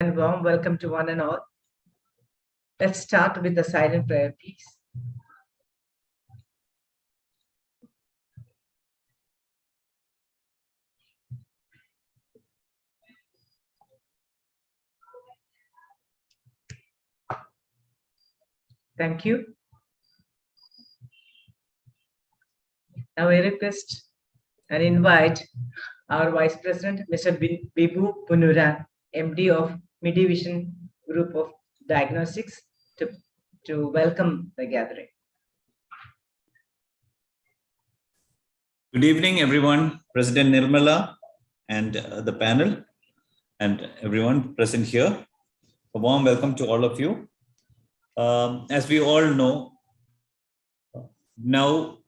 And warm welcome to one and all. Let's start with the silent prayer, please. Thank you. Now I request and invite our Vice President, Mr. Bibu Punuran, MD of Medivision Group of Diagnostics, to welcome the gathering. Good evening, everyone. President Nirmala and the panel and everyone present here. A warm welcome to all of you. As we all know, now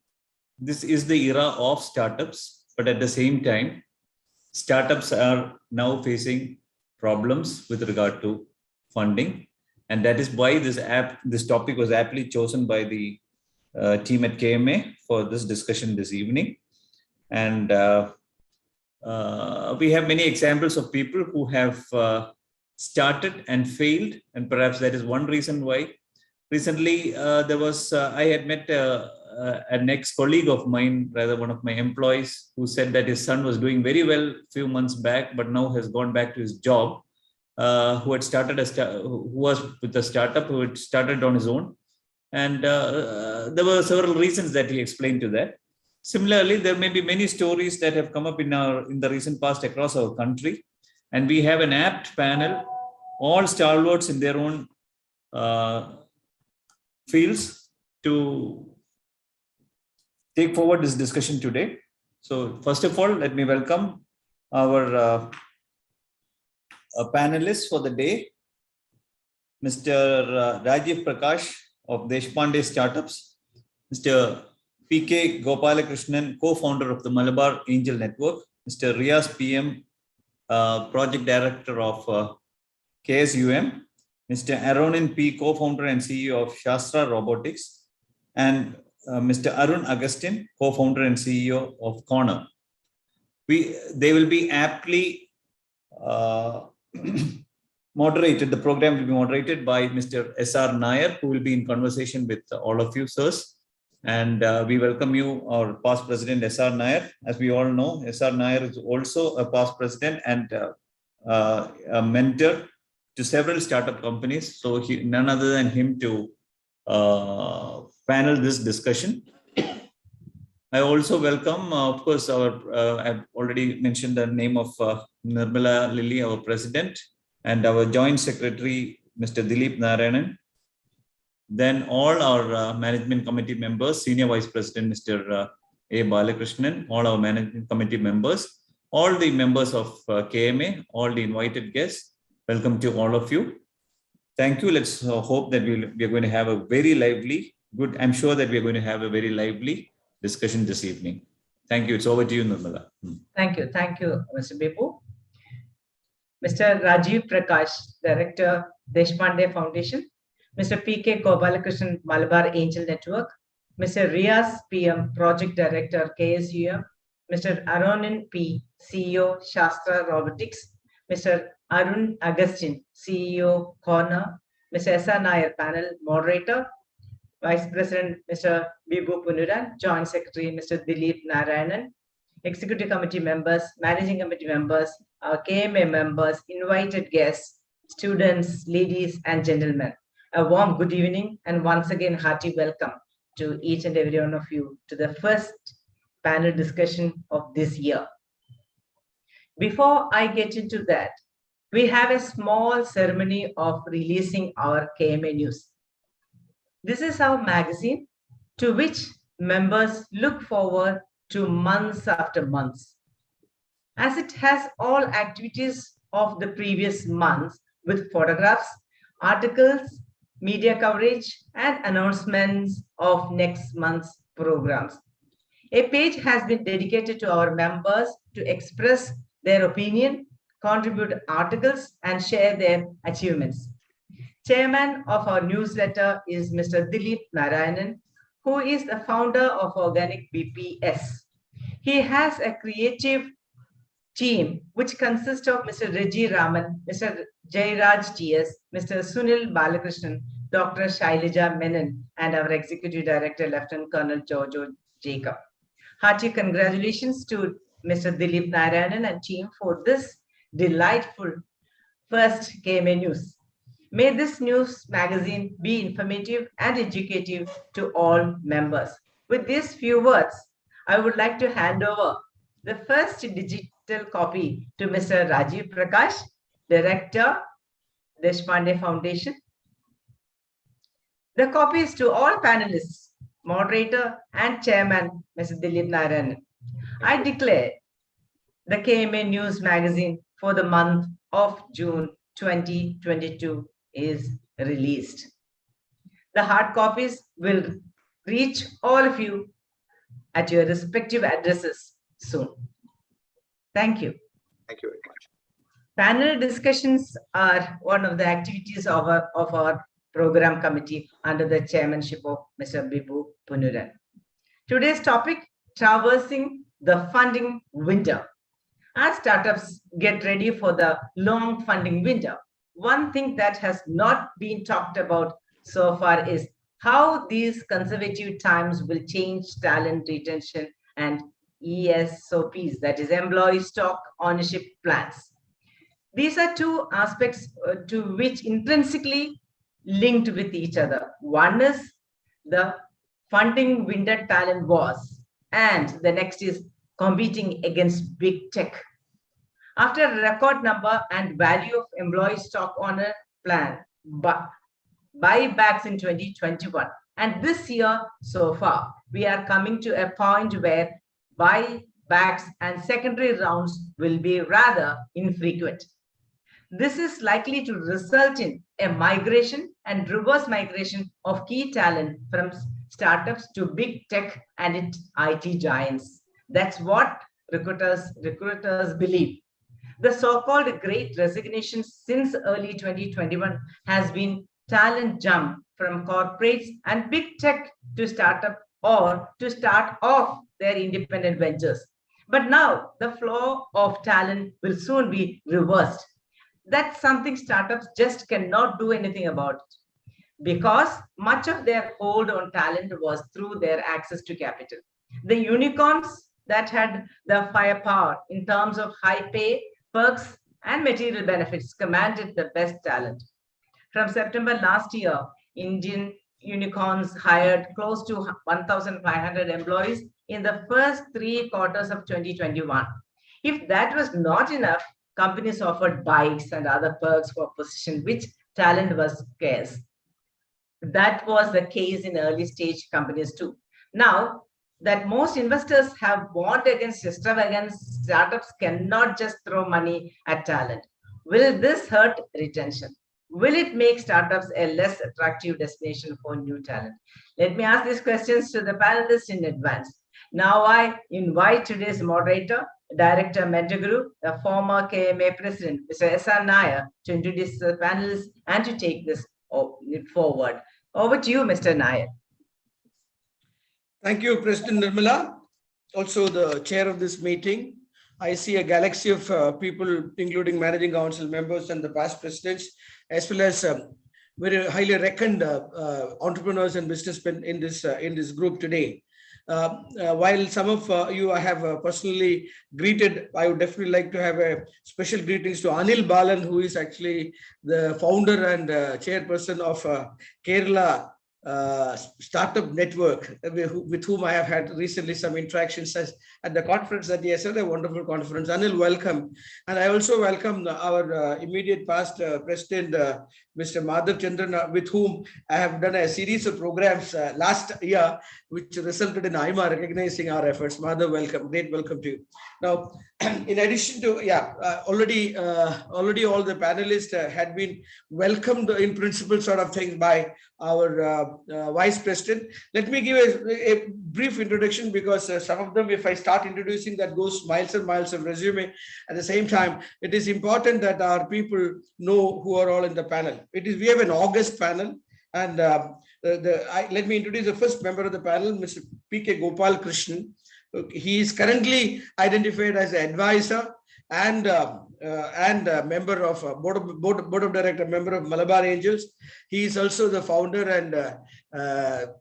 this is the era of startups, but at the same time, startups are now facing problems with regard to funding. And that is why this topic was aptly chosen by the team at KMA for this discussion this evening. And we have many examples of people who have started and failed, and perhaps that is one reason why. Recently, I had met an ex-colleague of mine, rather one of my employees, who said that his son was doing very well a few months back, but now has gone back to his job, who was with a startup, who had started on his own. And there were several reasons that he explained to that. Similarly, there may be many stories that have come up in the recent past across our country, and we have an apt panel, all stalwarts in their own fields, to take forward this discussion today. So, first of all, let me welcome our panelists for the day, Mr. Rajiv Prakash of Deshpande Startups, Mr. P.K. Gopalakrishnan, co-founder of the Malabar Angel Network, Mr. Riaz PM, project director of KSUM, Mr. Aronin P, co-founder and CEO of Shastra Robotics, and Mr. Arun Agustin, co-founder and CEO of Corner. They will be aptly moderated. The program will be moderated by Mr. S.R. Nair, who will be in conversation with all of you, sirs. And we welcome you, our past president, S.R. Nair. As we all know, S.R. Nair is also a past president and a mentor to several startup companies. So none other than him to panel this discussion. I also welcome, of course, I've already mentioned the name of Nirmala Lilly, our president, and our joint secretary, Mr. Dilip Narayanan. Then all our management committee members, senior vice president, Mr. A. Balakrishnan, all our management committee members, all the members of KMA, all the invited guests, welcome to all of you. Thank you. Let's hope that we are going to have a very lively, I'm sure that we are going to have a very lively discussion this evening. Thank you. It's over to you, Nirmala. Thank you. Thank you, Mr. Bibu. Mr. Rajiv Prakash, Director, Deshpande Foundation. Mr. P.K. Gopalakrishnan, Malabar Angel Network, Mr. Riaz PM, Project Director, KSUM, Mr. Aronin P, CEO, Shastra Robotics, Mr. Arun Agustin, CEO, Corner, Mr. S.R. Nair, Panel Moderator, Vice President, Mr. Bibu Punuran, Joint Secretary, Mr. Dilip Narayanan, Executive Committee members, Managing Committee members, our KMA members, invited guests, students, ladies and gentlemen. A warm good evening and once again hearty welcome to each and every one of you to the first panel discussion of this year. Before I get into that, we have a small ceremony of releasing our KMA news. This is our magazine to which members look forward to months after months, as it has all activities of the previous months with photographs, articles, media coverage, and announcements of next month's programs. A page has been dedicated to our members to express their opinion, contribute articles, and share their achievements. Chairman of our newsletter is Mr. Dilip Narayanan, who is the founder of Organic BPS. He has a creative team which consists of Mr. Reggie Raman, Mr. Jairaj TS, Mr. Sunil Balakrishnan, Dr. Shailaja Menon, and our Executive Director, Lieutenant Colonel Jojo Jacob. Hearty congratulations to Mr. Dilip Narayanan and team for this delightful first KMA News. May this news magazine be informative and educative to all members. With these few words, I would like to hand over the first digital copy to Mr. Rajiv Prakash, Director, Deshpande Foundation. The copies to all panelists, moderator and chairman, Mr. Dilip Narayanan. I declare the KMA News magazine for the month of June 2022 is released. The hard copies will reach all of you at your respective addresses soon. Thank you. Thank you very much. Panel discussions are one of the activities of our program committee under the chairmanship of Mr. Bibu Punuran. Today's topic, traversing the funding winter. As startups get ready for the long funding winter, one thing that has not been talked about so far is how these conservative times will change talent retention and ESOPs, that is employee stock ownership plans. These are two aspects to which intrinsically linked with each other. One is the funding winter talent wars, and the next is competing against big tech. After a record number and value of employee stock owner plan buybacks in 2021, and this year so far, we are coming to a point where buybacks and secondary rounds will be rather infrequent. This is likely to result in a migration and reverse migration of key talent from startups to big tech and its IT giants. That's what recruiters believe. The so-called great resignation since early 2021 has been talent jump from corporates and big tech to startup or to start off their independent ventures. But now the flow of talent will soon be reversed. That's something startups just cannot do anything about it, because much of their hold on talent was through their access to capital. The unicorns that had the firepower in terms of high pay, perks, and material benefits commanded the best talent. From September last year, Indian unicorns hired close to 1,500 employees in the first 3 quarters of 2021. If that was not enough, companies offered bikes and other perks for position which talent was scarce. That was the case in early stage companies too. Now that most investors have warned against extravagance, startups cannot just throw money at talent. Will this hurt retention? Will it make startups a less attractive destination for new talent? Let me ask these questions to the panelists in advance. Now I invite today's moderator, Director Mentor Group, the former KMA President, Mr. S.R. Nair, to introduce the panelists and to take this forward. Over to you, Mr. Nair. Thank you, President Nirmala, also the chair of this meeting. I see a galaxy of people, including managing council members and the past presidents, as well as very highly reckoned entrepreneurs and businessmen in this group today. While some of you I have personally greeted, I would definitely like to have a special greetings to Anil Balan, who is actually the founder and chairperson of Kerala Startup Network, with whom I have had recently some interactions at the conference that he has had, a wonderful conference. Anil, welcome. And I also welcome our immediate past president, Mr. Madhav Chandran, with whom I have done a series of programs last year, which resulted in IMA recognizing our efforts. Madhav, welcome. Great welcome to you. Now, in addition to, already all the panelists had been welcomed in principle sort of thing by our vice president. Let me give a brief introduction, because some of them, if I start introducing, that goes miles and miles of resume. At the same time, it is important that our people know who are all in the panel. We have an August panel, and let me introduce the first member of the panel, Mr. P.K. Gopal Krishnan. He is currently identified as an advisor and and member of board of director, member of Malabar Angels. He is also the founder and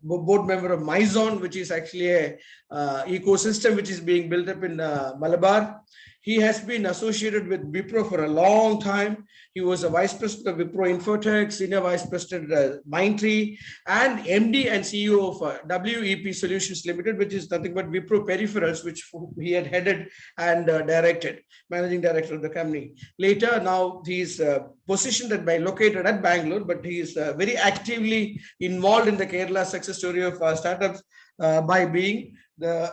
board member of MyZone, which is actually a ecosystem which is being built up in Malabar. He has been associated with Wipro for a long time. He was a vice president of Wipro Infotech, senior vice president Mindtree, and MD and CEO of WEP Solutions Limited, which is nothing but Wipro Peripherals, which he had headed and directed, managing director of the company. Later, now he is positioned located at Bangalore, but he is very actively involved in the Kerala success story of startups by being the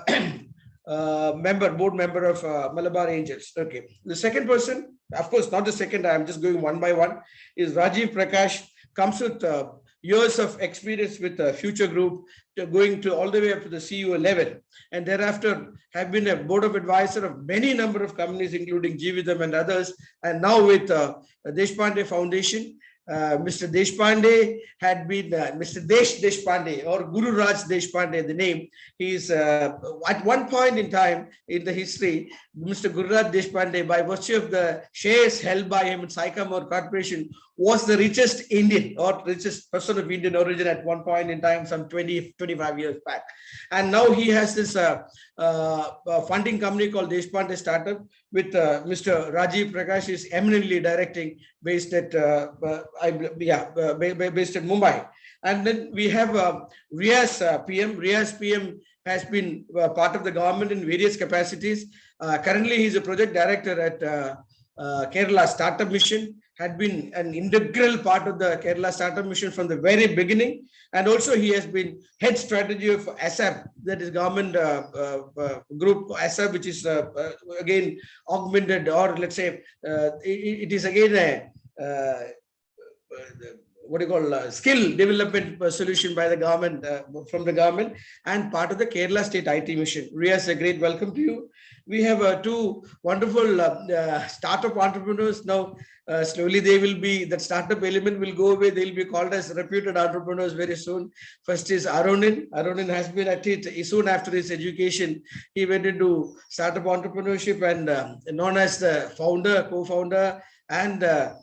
board member of Malabar Angels. Okay. The second person, of course, not the second, I'm just going one by one, is Rajiv Prakash, comes with years of experience with Future Group, going to all the way up to the CEO level. And thereafter have been a board of advisor of many number of companies, including Jeevidam and others. And now with Deshpande Foundation, Mr. Deshpande had been Mr. Deshpande or Guru Raj Deshpande, the name. He's at one point in time in the history, Mr. Guru Raj Deshpande, by virtue of the shares held by him in Sycamore Corporation, was the richest Indian or richest person of Indian origin at one point in time, some 25 years back. And now he has this funding company called Deshpande Startup with Mr. Rajiv Prakash is eminently directing, based at based at Mumbai. And then we have Riaz PM. Riaz PM has been part of the government in various capacities. Currently, he's a project director at Kerala Startup Mission, had been an integral part of the Kerala Startup Mission from the very beginning. And also he has been head strategy of ASAP, that is government group ASAP, which is again augmented, or let's say it is again a what do you call skill development solution by the government, from the government, and part of the Kerala State IT Mission. Riaz, a great welcome to you. We have two wonderful startup entrepreneurs now. Slowly they will be, that startup element will go away. They'll be called as reputed entrepreneurs very soon. First is Arunin. Arunin has been at it soon after his education. He went into startup entrepreneurship and known as the founder, co-founder, and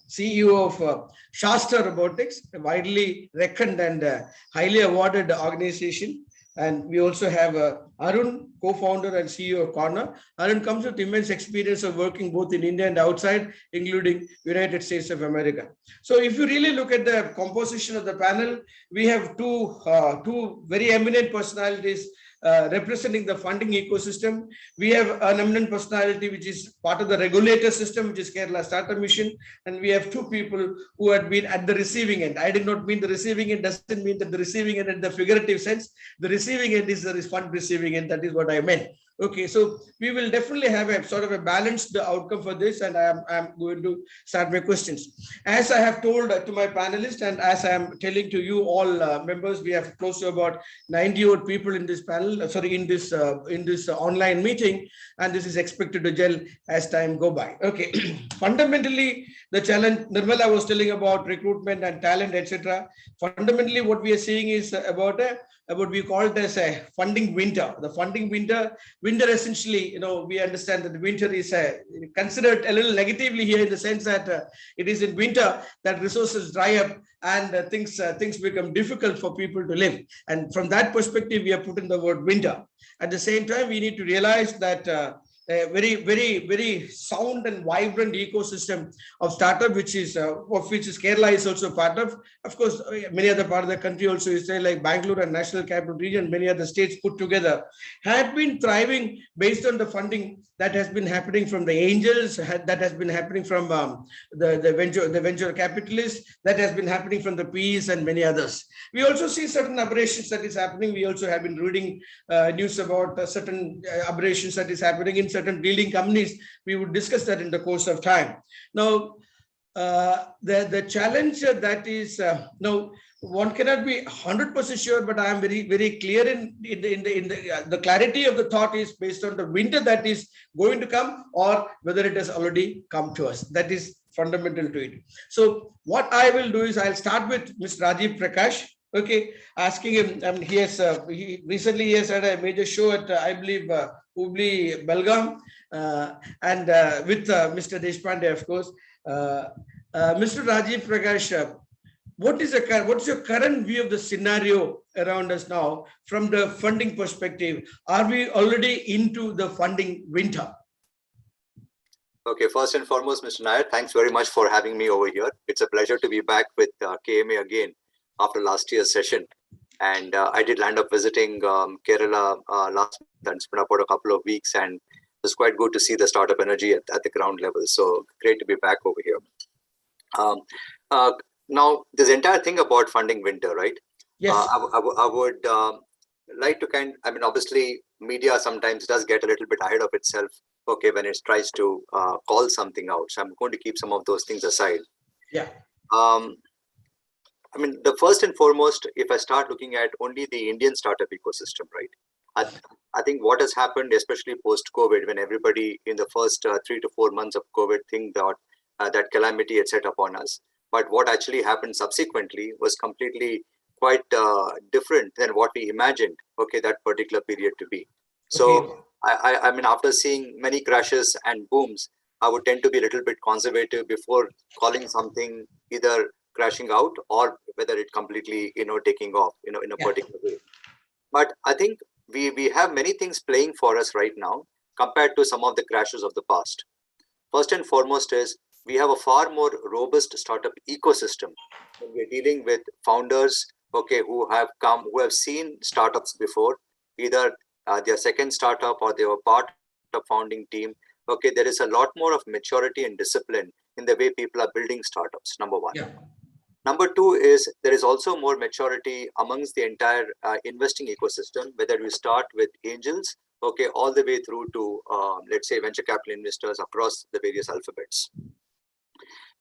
CEO of Shastra Robotics, a widely reckoned and highly awarded organization. And we also have Arun, co-founder and CEO of Corner. Arun comes with immense experience of working both in India and outside, including United States of America. So if you really look at the composition of the panel, we have two very eminent personalities representing the funding ecosystem. We have an eminent personality which is part of the regulator system, which is Kerala Startup Mission, and we have two people who had been at the receiving end. I did not mean the receiving end doesn't mean that the receiving end in the figurative sense. The receiving end is the fund receiving end. That is what I meant. Okay, so we will definitely have a sort of a balanced outcome for this, and I'm going to start my questions. As I have told to my panelists, and as I am telling to you all members, we have close to about 90 odd people in this panel, in this online meeting, and this is expected to gel as time go by. Okay, fundamentally, the challenge Nirmala was telling about recruitment and talent, etc. Fundamentally, what we are seeing is about we call it as a funding winter. The funding winter essentially, we understand that the winter is considered a little negatively here in the sense that it is in winter that resources dry up and things become difficult for people to live. And from that perspective, we are putting the word winter. At the same time, we need to realize that a very, very, very sound and vibrant ecosystem of startup, which is Kerala is also part of. Of course, many other part of the country also is there, like Bangalore and National Capital Region, many other states put together, had been thriving based on the funding that has been happening from the angels, that has been happening from the venture capitalists, that has been happening from the PEs and many others. We also see certain aberrations that is happening. We also have been reading news about certain aberrations that is happening in certain leading companies. We would discuss that in the course of time. Now, the challenge that is now, one cannot be 100% sure, but I am very, very clear in the clarity of the thought is based on the winter that is going to come, or whether it has already come to us. That is fundamental to it. So what I will do is I'll start with Mr. Rajiv Prakash. Okay, asking him, he recently has had a major show at, I believe, Hubli, Belgaum. and with Mr. Deshpande, of course. Mr. Rajiv Prakash, what's your current view of the scenario around us now from the funding perspective? Are we already into the funding winter? Okay, first and foremost, Mr. Nair, thanks very much for having me over here. It's a pleasure to be back with KMA again after last year's session. And I did land up visiting Kerala last month and spent about a couple of weeks, and it was quite good to see the startup energy at the ground level. So great to be back over here. Now, this entire thing about funding winter, right? Yes. I would like to obviously media sometimes does get a little bit ahead of itself, okay, when it tries to call something out. So I'm going to keep some of those things aside. Yeah. The first and foremost, if I start looking at only the Indian startup ecosystem, right? I think what has happened, especially post-COVID, when everybody in the first 3 to 4 months of COVID think that calamity had set upon us. But what actually happened subsequently was completely quite different than what we imagined, okay, that particular period to be. So, I mean, after seeing many crashes and booms, I would tend to be a little bit conservative before calling something either crashing out or whether it completely, taking off, in a particular way. But I think we have many things playing for us right now compared to some of the crashes of the past. First and foremost is we have a far more robust startup ecosystem. We're dealing with founders, okay, who have seen startups before, either their second startup or they were part of founding team. Okay, there is a lot more of maturity and discipline in the way people are building startups, number one. Yeah. Number two is there is also more maturity amongst the entire investing ecosystem, whether we start with angels, okay, all the way through to, let's say, venture capital investors across the various alphabets.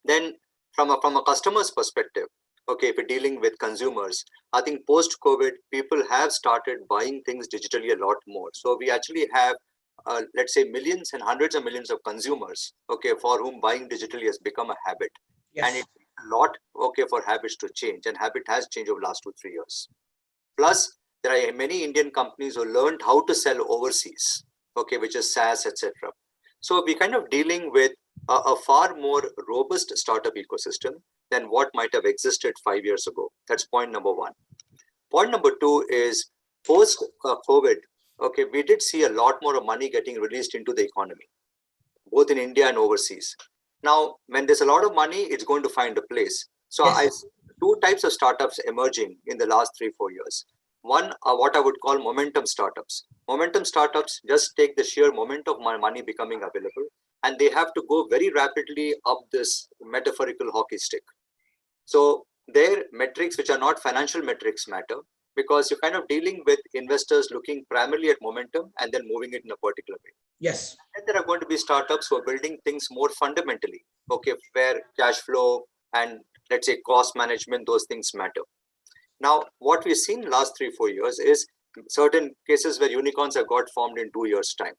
Then from a customer's perspective, okay, if we're dealing with consumers, I think post-COVID, people have started buying things digitally a lot more. So we actually have, let's say, millions and hundreds of millions of consumers, okay, for whom buying digitally has become a habit. Yes. And it's a lot, okay, for habits to change, and habit has changed over the last 2-3 years. Plus, there are many Indian companies who learned how to sell overseas, okay, which is SaaS, etc. So we're kind of dealing with a far more robust startup ecosystem than what might have existed 5 years ago. That's point number one. Point number two is post-COVID, okay, we did see a lot more of money getting released into the economy, both in India and overseas. Now, when there's a lot of money, it's going to find a place. So Yes. I see two types of startups emerging in the last 3-4 years. One are what I would call momentum startups. Momentum startups just take the sheer momentum of money becoming available, and they have to go very rapidly up this metaphorical hockey stick. So their metrics, which are not financial metrics, matter because you're kind of dealing with investors looking primarily at momentum and then moving it in a particular way. Yes. And there are going to be startups who are building things more fundamentally, okay, where cash flow and, let's say, cost management, those things matter. Now, what we've seen last 3-4 years is certain cases where unicorns have got formed in 2 years' time.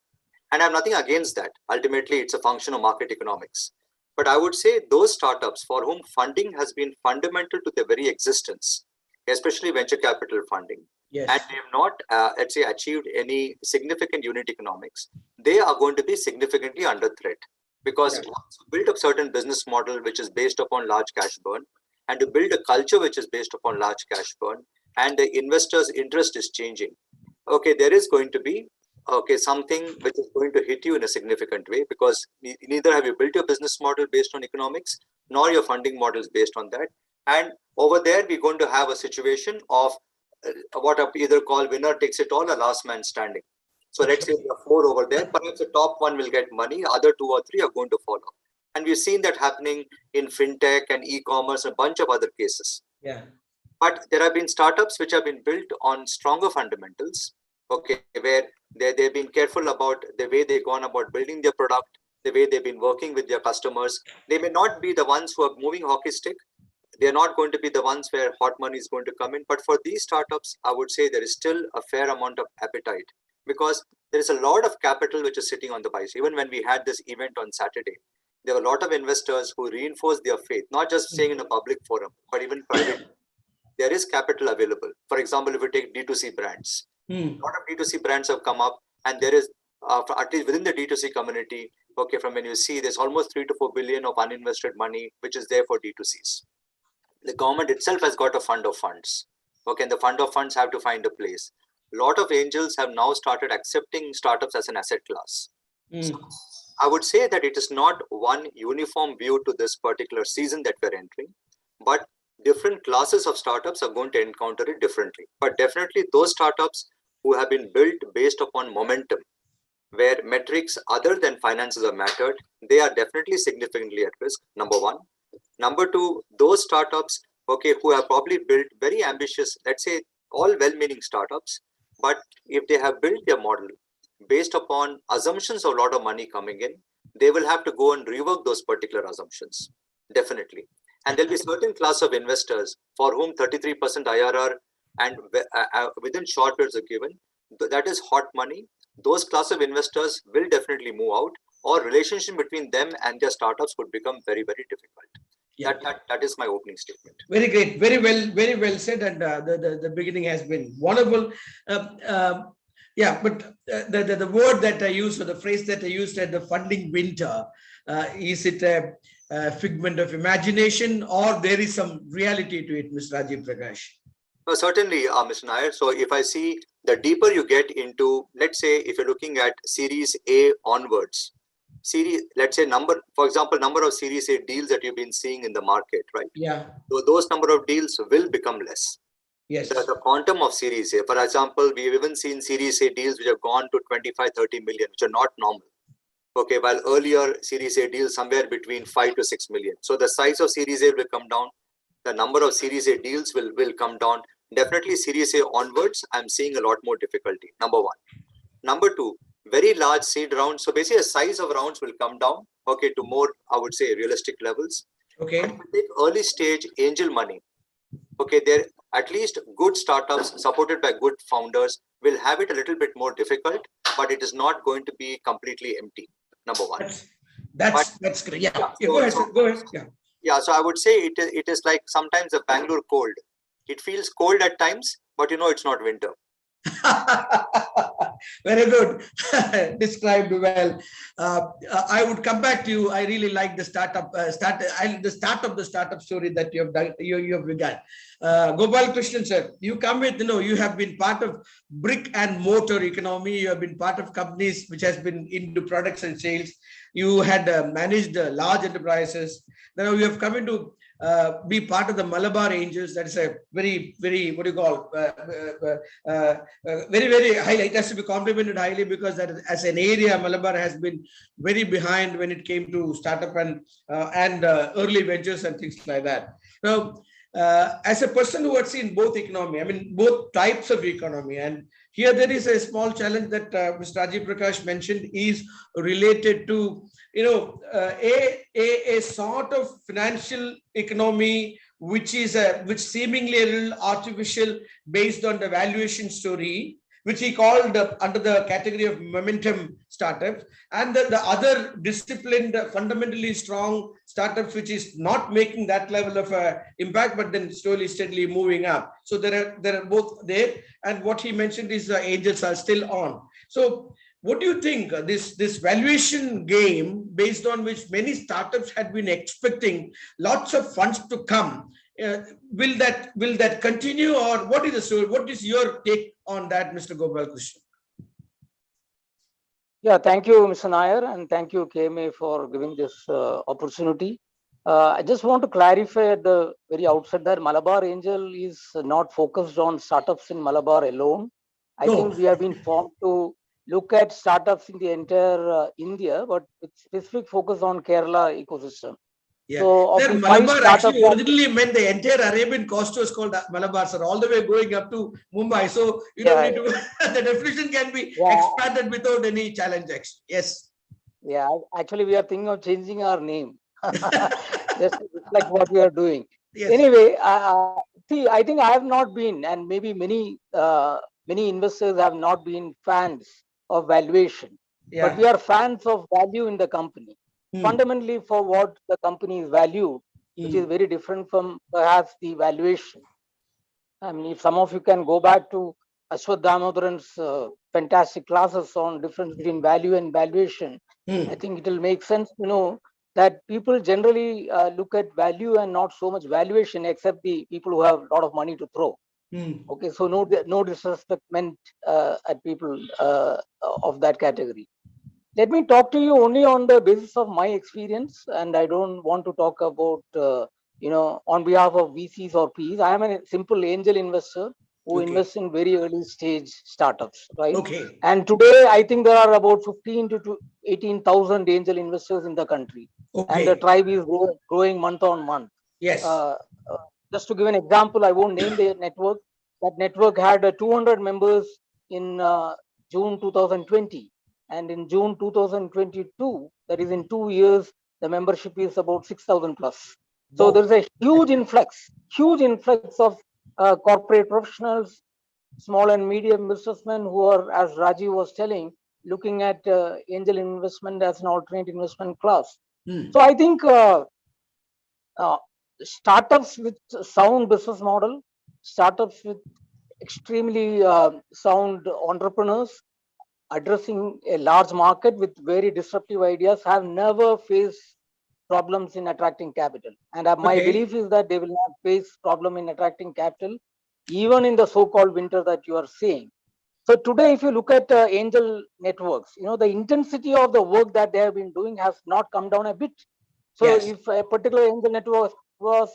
And I have nothing against that. Ultimately, it's a function of market economics. But I would say those startups for whom funding has been fundamental to their very existence, especially venture capital funding, Yes. and they have not, let's say, achieved any significant unit economics, they are going to be significantly under threat. Because once you build a certain business model which is based upon large cash burn, and to build a culture which is based upon large cash burn, and the investors' interest is changing, okay, there is going to be something which is going to hit you in a significant way, because neither have you built your business model based on economics, nor your funding models based on that. And over there, we're going to have a situation of what I either call winner takes it all or last man standing. So let's say there are 4 over there, perhaps the top one will get money, other 2 or 3 are going to follow. And we've seen that happening in fintech and e-commerce and a bunch of other cases. Yeah. But there have been startups which have been built on stronger fundamentals, okay, where they've been careful about the way they've gone about building their product, the way they've been working with their customers. They may not be the ones who are moving hockey stick. They're not going to be the ones where hot money is going to come in. But for these startups, I would say there is still a fair amount of appetite, because there is a lot of capital which is sitting on the buy side. Even when we had this event on Saturday, there were a lot of investors who reinforced their faith, not just saying in a public forum, but even private. There is capital available. For example, if we take D2C brands, a lot of D2C brands have come up, and there is at least within the D2C community, okay, from when you see there's almost 3 to 4 billion of uninvested money, which is there for D2Cs. The government itself has got a fund of funds. Okay, and the fund of funds have to find a place. A lot of angels have now started accepting startups as an asset class. So I would say that it is not one uniform view to this particular season that we're entering, but different classes of startups are going to encounter it differently. But definitely those startups who have been built based upon momentum, where metrics other than finances are mattered, they are definitely significantly at risk, number one. Number two, those startups, okay, who have probably built very ambitious, let's say all well-meaning startups, but if they have built their model based upon assumptions of a lot of money coming in, they will have to go and rework those particular assumptions, definitely. And there'll be certain class of investors for whom 33% IRR and within short periods are given, that is hot money. Those class of investors will definitely move out, or relationship between them and their startups could become very, very difficult. Yeah. That is my opening statement. Very great, very well said, and the beginning has been wonderful. Yeah, but the word that I used, or the phrase that I used at the funding winter, is it a figment of imagination, or there is some reality to it, Mr. Rajiv Prakash? Certainly, Mr. Nair. So if I see the deeper you get into, let's say, if you're looking at Series A onwards, let's say for example, number of Series A deals that you've been seeing in the market, right? Yeah. So those number of deals will become less. Yes. The quantum of Series A, for example, we've even seen Series A deals which have gone to 25, 30 million, which are not normal. Okay, while earlier Series A deals somewhere between 5 to 6 million. So the size of Series A will come down. The number of Series A deals will come down. Definitely Series A onwards, I'm seeing a lot more difficulty, number one. Number two, very large seed rounds. So basically the size of rounds will come down, okay, to more, I would say, realistic levels. Okay. And take early stage angel money. Okay, there at least good startups supported by good founders will have it a little bit more difficult, but it is not going to be completely empty, number one. That's great. Yeah, go ahead. Yeah, so I would say it is like sometimes the Bangalore cold. It feels cold at times, but you know it's not winter. Very good. Described well. I would come back to you. I really like the start of the startup story that you have done. You have begun. Gopal Krishnan sir, you come with, you have been part of brick and mortar economy. You have been part of companies which has been into products and sales. You had managed large enterprises. Now you have come into be part of the Malabar Angels. That is a very, very, what do you call, very, very highly. It has to be complimented highly, because that is, as an area, Malabar has been very behind when it came to startup and early ventures and things like that. Now, as a person who had seen both economy, I mean, both types of economy, and here there is a small challenge that Mr. Rajiv Prakash mentioned is related to, a sort of financial economy which seemingly a little artificial based on the valuation story, which he called under the category of momentum startups, and the other disciplined, fundamentally strong startups, which is not making that level of impact, but then slowly, steadily moving up. So there are both there. And what he mentioned is the angels are still on. So what do you think this valuation game, based on which many startups had been expecting lots of funds to come, will that continue, or what is your take on that, Mr. Gopal Krishnan? Yeah, thank you, Mr. Nair, and thank you, KMA, for giving this opportunity. I just want to clarify at the very outset that Malabar Angel is not focused on startups in Malabar alone. I think we have been formed to look at startups in the entire India, but with specific focus on Kerala ecosystem. Yeah. So Malabar actually originally meant the entire Arabian coast was called Malabar, sir, all the way going up to Mumbai. So you don't need to, the definition can be expanded without any challenge. Yes. Yeah, actually we are thinking of changing our name. Just like what we are doing. Yes. Anyway, see, I think I have not been, and maybe many investors have not been fans of valuation, but we are fans of value in the company. Fundamentally, for what the company is valued, which is very different from perhaps the valuation. I mean, if some of you can go back to Ashwath Damodaran's fantastic classes on difference between value and valuation, I think it will make sense to know that people generally look at value and not so much valuation, except the people who have a lot of money to throw. Okay, so no disrespect meant at people of that category. Let me talk to you only on the basis of my experience, and I don't want to talk about on behalf of VCs or Ps. I am a simple angel investor who invests in very early stage startups, right? Okay. And today, I think there are about 15 to 18,000 angel investors in the country, and the tribe is growing month on month. Yes. Just to give an example, I won't name the network. That network had 200 members in June 2020. And in June 2022, that is in 2 years, the membership is about 6,000 plus. So there's a huge influx of corporate professionals, small and medium businessmen who are, as Rajiv was telling, looking at angel investment as an alternate investment class. So I think startups with sound business model, startups with extremely sound entrepreneurs addressing a large market with very disruptive ideas have never faced problems in attracting capital. And my belief is that they will not face problem in attracting capital, even in the so-called winter that you are seeing. So today, if you look at angel networks, the intensity of the work that they have been doing has not come down a bit. So if a particular angel network was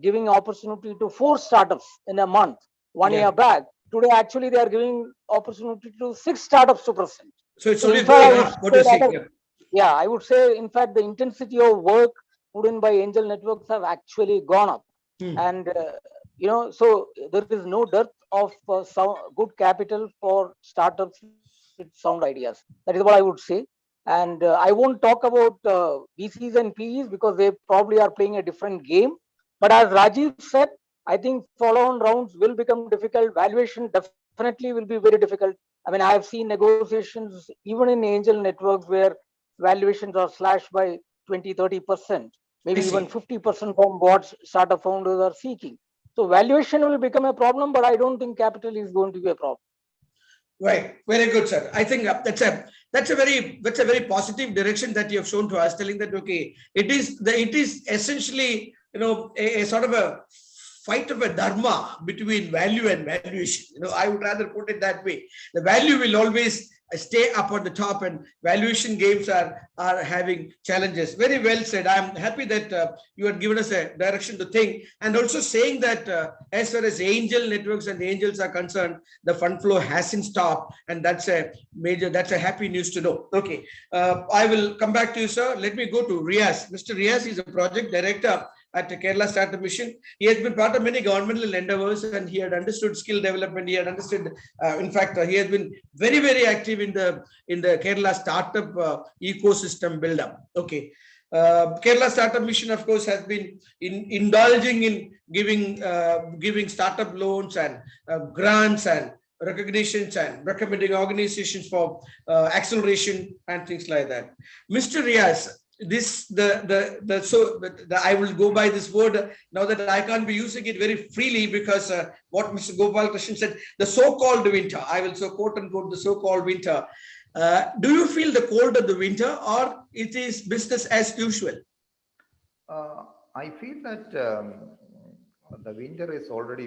giving opportunity to 4 startups in a month, 1 year back, today actually they are giving opportunity to 6 startups to present. So it's only going up. What do you say? Yeah, I would say, in fact, the intensity of work put in by angel networks have actually gone up. And, so there is no dearth of good capital for startups with sound ideas. That is what I would say. And I won't talk about VCs and PEs because they probably are playing a different game. But as Rajiv said, I think follow-on rounds will become difficult. Valuation definitely will be very difficult. I mean, I have seen negotiations even in angel networks where valuations are slashed by 20-30%, maybe even 50% from what startup founders are seeking. So valuation will become a problem, but I don't think capital is going to be a problem. Right. Very good, sir. I think that's a very positive direction that you have shown to us, telling that it is essentially a sort of a fight of a dharma between value and valuation. I would rather put it that way. The value will always stay up on the top, and valuation games are having challenges. Very well said. I'm happy that you have given us a direction to think, and also saying that as far as angel networks and angels are concerned, the fund flow hasn't stopped, and that's a happy news to know. Okay, I will come back to you, sir. Let me go to Riaz. Mr. Riaz is a project director at Kerala Startup Mission. He has been part of many governmental endeavors, and he had understood skill development. He had understood, in fact, he has been very, very active in the Kerala startup ecosystem build-up. Okay. Kerala Startup Mission, of course, has been indulging in giving startup loans and grants and recognitions and recommending organizations for acceleration and things like that. Mr. Riaz, I will go by this word now that I can't be using it very freely because what Mr. Gopal Krishnan said, the so-called winter, I will so quote unquote the so-called winter. Do you feel the cold of the winter, or it is business as usual? I feel that the winter is already,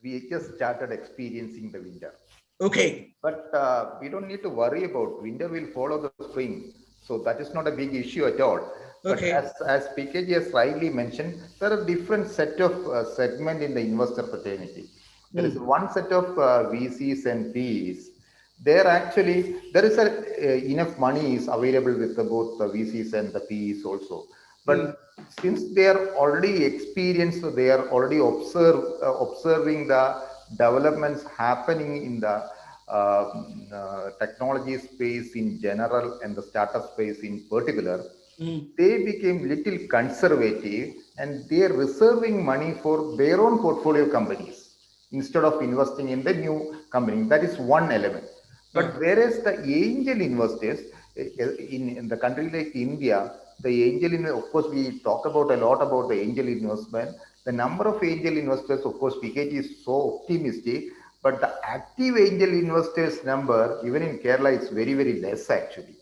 we just started experiencing the winter. Okay. But we don't need to worry about winter will follow the spring. So that is not a big issue at all. Okay. But as PKG has rightly mentioned, there are different set of segment in the investor fraternity. There is one set of VCs and PEs. There is enough money is available with both the VCs and the PEs also. But since they are already experienced, so they are already observing the developments happening in the technology space in general and the startup space in particular, they became little conservative and they are reserving money for their own portfolio companies instead of investing in the new company. That is one element. But whereas the angel investors in the country like India, the angel, of course, we talk about a lot about the angel investment. The number of angel investors, of course, PKG is so optimistic. but the active angel investors number, even in Kerala, is very, very less actually.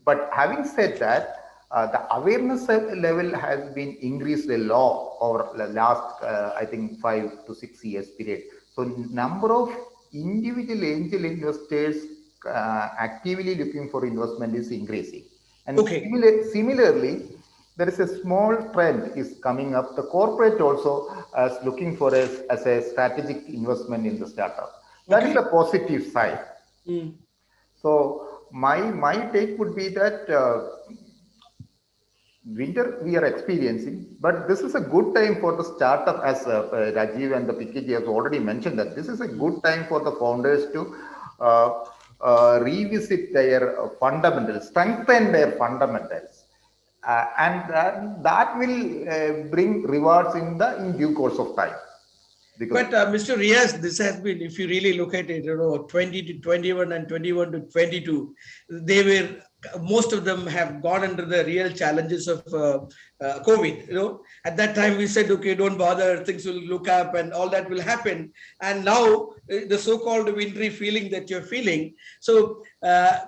But having said that, the awareness level has been increased a lot over the last, I think, 5 to 6 years period. So number of individual angel investors actively looking for investment is increasing. And similarly, there is a small trend is coming up. The corporate also is looking for us as a strategic investment in the startup. That is the positive side. So my take would be that winter we are experiencing, but this is a good time for the startup, as Rajiv and the PKG has already mentioned, that this is a good time for the founders to revisit their fundamentals, strengthen their fundamentals, and that will bring rewards in due course of time. But Mr. Riaz, this has been, if you really look at it, 20 to 21 and 21 to 22, most of them have gone under the real challenges of COVID. At that time we said, okay, don't bother, things will look up and all that will happen. And now the so-called wintry feeling that you're feeling. So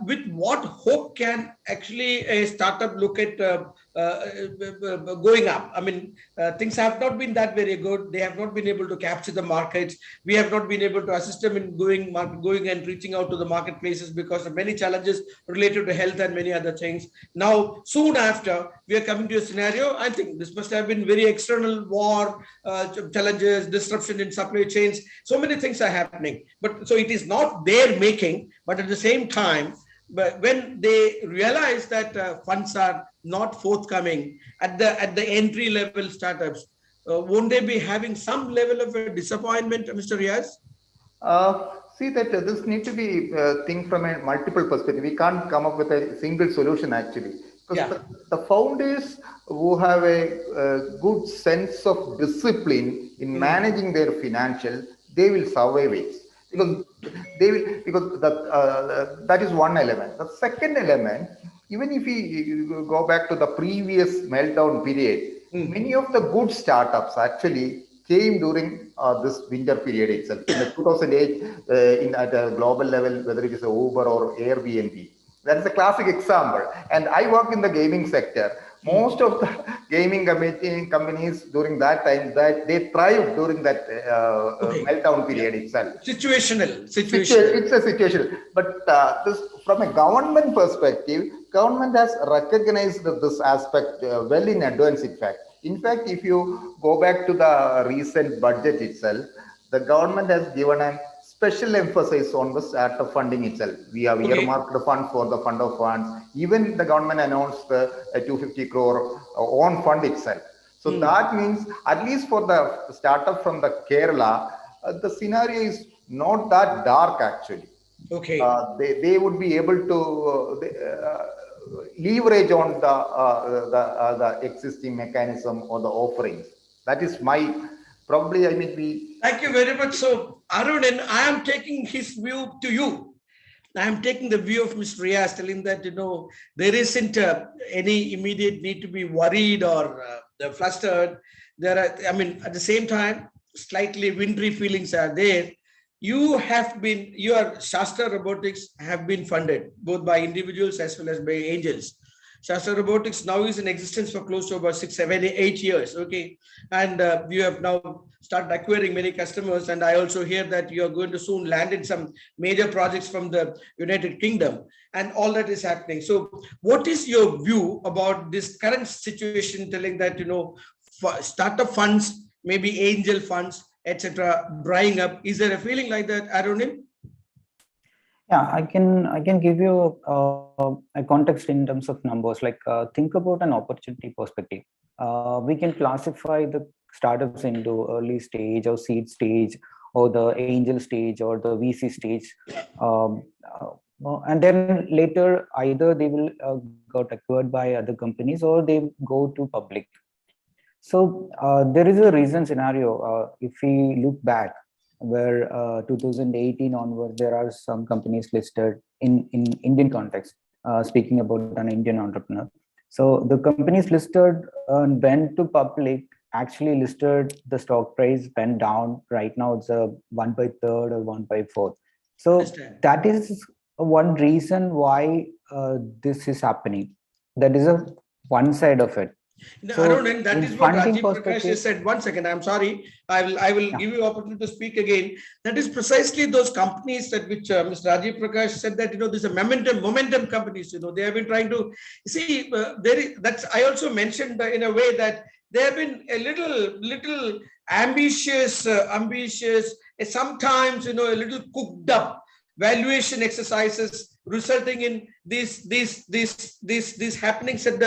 with what hope can actually a startup look at going up? I mean, things have not been that very good. They have not been able to capture the markets. We have not been able to assist them in going and reaching out to the marketplaces because of many challenges related to health and many other things. Now, soon after, we are coming to a scenario, I think this must have been very external war, challenges, disruption in supply chains. So many things are happening. But so it is not their making, but at the same time, but when they realize that funds are not forthcoming at the entry level startups, won't they be having some level of a disappointment, Mr. Riaz? See that this needs to be think from a multiple perspective. We can't come up with a single solution actually. Because the founders who have a good sense of discipline in managing their financial, they will survive it. Because they will, because that is one element. The second element, even if we go back to the previous meltdown period, many of the good startups actually came during this winter period itself. In the 2008, at a global level, whether it is Uber or Airbnb. That is a classic example. And I work in the gaming sector. Most of the gaming companies during that time, that they thrived during that meltdown period itself. Situational. It's a situational. But this, from a government perspective, government has recognized this aspect well in advance, in fact. In fact, if you go back to the recent budget itself, the government has given a special emphasis on the startup funding itself. We have earmarked the fund for the fund of funds. Even the government announced a 250 crore own fund itself. So that means, at least for the startup from the Kerala, the scenario is not that dark actually. They would be able to leverage on the existing mechanism or the offerings. That is my, probably I may be. Thank you very much. So Arun, and I am taking his view to you. I am taking the view of Mr. Riaz, telling that, there isn't any immediate need to be worried or flustered. There are, I mean, at the same time, slightly wintry feelings are there. Your Shastra Robotics have been funded both by individuals as well as by angels. Shastra Robotics now is in existence for close to about 6, 7, 8 years. And you have now started acquiring many customers. And I also hear that you are going to soon land in some major projects from the United Kingdom, and all that is happening. So what is your view about this current situation, telling that, startup funds, maybe angel funds, etc., drying up? Is there a feeling like that, Arun? Yeah, I can give you a context in terms of numbers. Like think about an opportunity perspective. We can classify the startups into early stage or seed stage or the angel stage or the VC stage, and then later either they will got acquired by other companies or they go to public. So there is a recent scenario. If we look back, where 2018 onward, there are some companies listed in Indian context, speaking about an Indian entrepreneur. So the companies listed went to public actually listed, the stock price went down. Right now, it's a 1/3 or 1/4. So that is one reason why this is happening. That is a one side of it. No, So Arun, and that in is what funding Rajiv Prakash has said. 1 second, I'm sorry. I will give you opportunity to speak again. That is precisely those companies that which Mr. Rajiv Prakash said that, there's a momentum companies, they have been trying to see, I also mentioned in a way that they have been a little ambitious, sometimes, a little cooked up valuation exercises resulting in these happenings at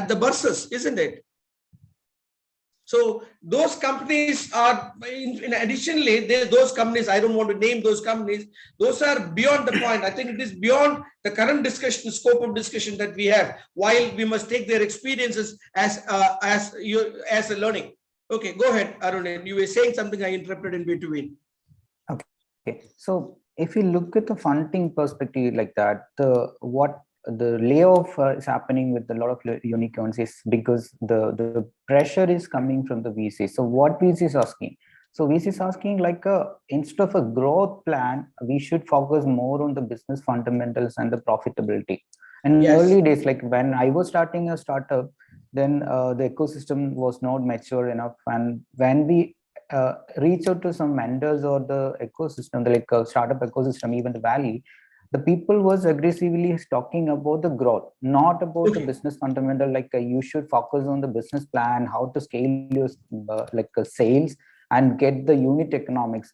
the bursars, isn't it? So those companies are, in additionally, those companies, I don't want to name those companies, those are beyond the point. I think it is beyond the current discussion, scope of discussion that we have, while we must take their experiences as a learning. Okay, go ahead, Arun. You were saying something, I interrupted in between. Okay, so if you look at the funding perspective like that, the layoff is happening with a lot of unicorns is because the pressure is coming from the VC. So what VC is asking? So VC is asking, like, instead of a growth plan, we should focus more on the business fundamentals and the profitability. And in early days, like when I was starting a startup, then the ecosystem was not mature enough. And when we reach out to some vendors or the ecosystem, like a startup ecosystem, even the Valley, the people was aggressively talking about the growth, not about the business fundamental. Like you should focus on the business plan, how to scale your sales and get the unit economics.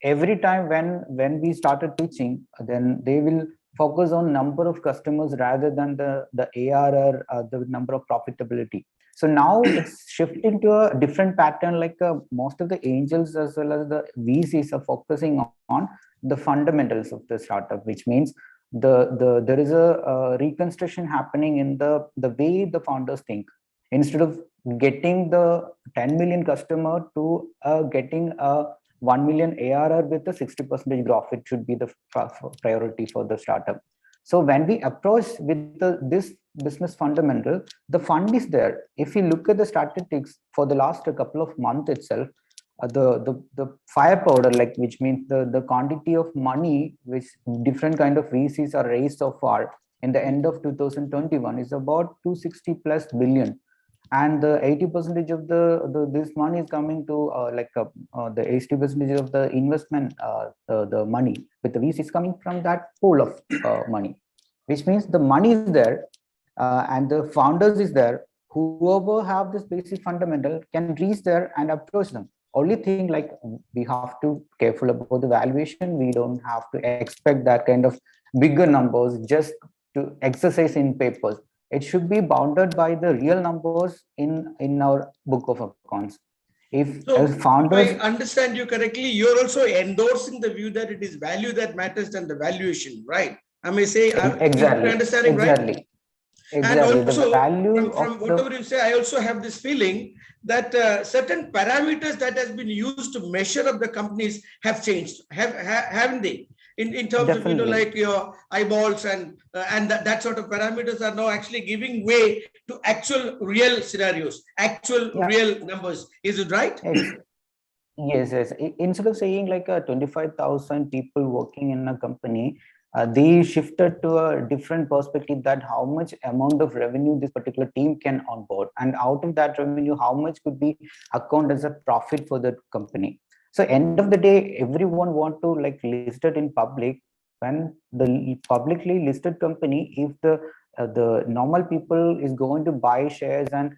Every time when we started teaching, then they will focus on number of customers rather than the ARR, the number of profitability. So now it's shifting to a different pattern. Like most of the angels as well as the VCs are focusing on the fundamentals of the startup, which means there is a reconstruction happening in the way the founders think. Instead of getting the 10 million customer to getting a 1 million ARR with a 60% growth, it should be the priority for the startup. So when we approach with this business fundamental, the fund is there. If you look at the statistics for the last couple of months itself, the firepower, like, which means the quantity of money which different kind of VCs are raised so far in the end of 2021 is about 260 plus billion. And the 80% of this money is coming to the 80% of the investment, the money with the VC is coming from that pool of money, which means the money is there and the founders is there. Whoever have this basic fundamental can reach there and approach them. Only thing, like, we have to careful about the valuation. We don't have to expect that kind of bigger numbers just to exercise in papers. It should be bounded by the real numbers in our book of accounts. If founders, if I understand you correctly, you're also endorsing the view that it is value that matters than the valuation, right? I may say, exactly, understanding, exactly. right? Exactly. And also, the value from whatever you say, I also have this feeling that certain parameters that has been used to measure up the companies have changed, haven't they? In terms Definitely. of, like your eyeballs and that sort of parameters are now actually giving way to actual real scenarios, actual real numbers. Is it right? Yes, yes. Instead of saying like 25,000 people working in a company, they shifted to a different perspective, that how much amount of revenue this particular team can onboard, and out of that revenue, how much could be account as a profit for the company. So end of the day, everyone want to like list it in public. When the publicly listed company, if the normal people is going to buy shares and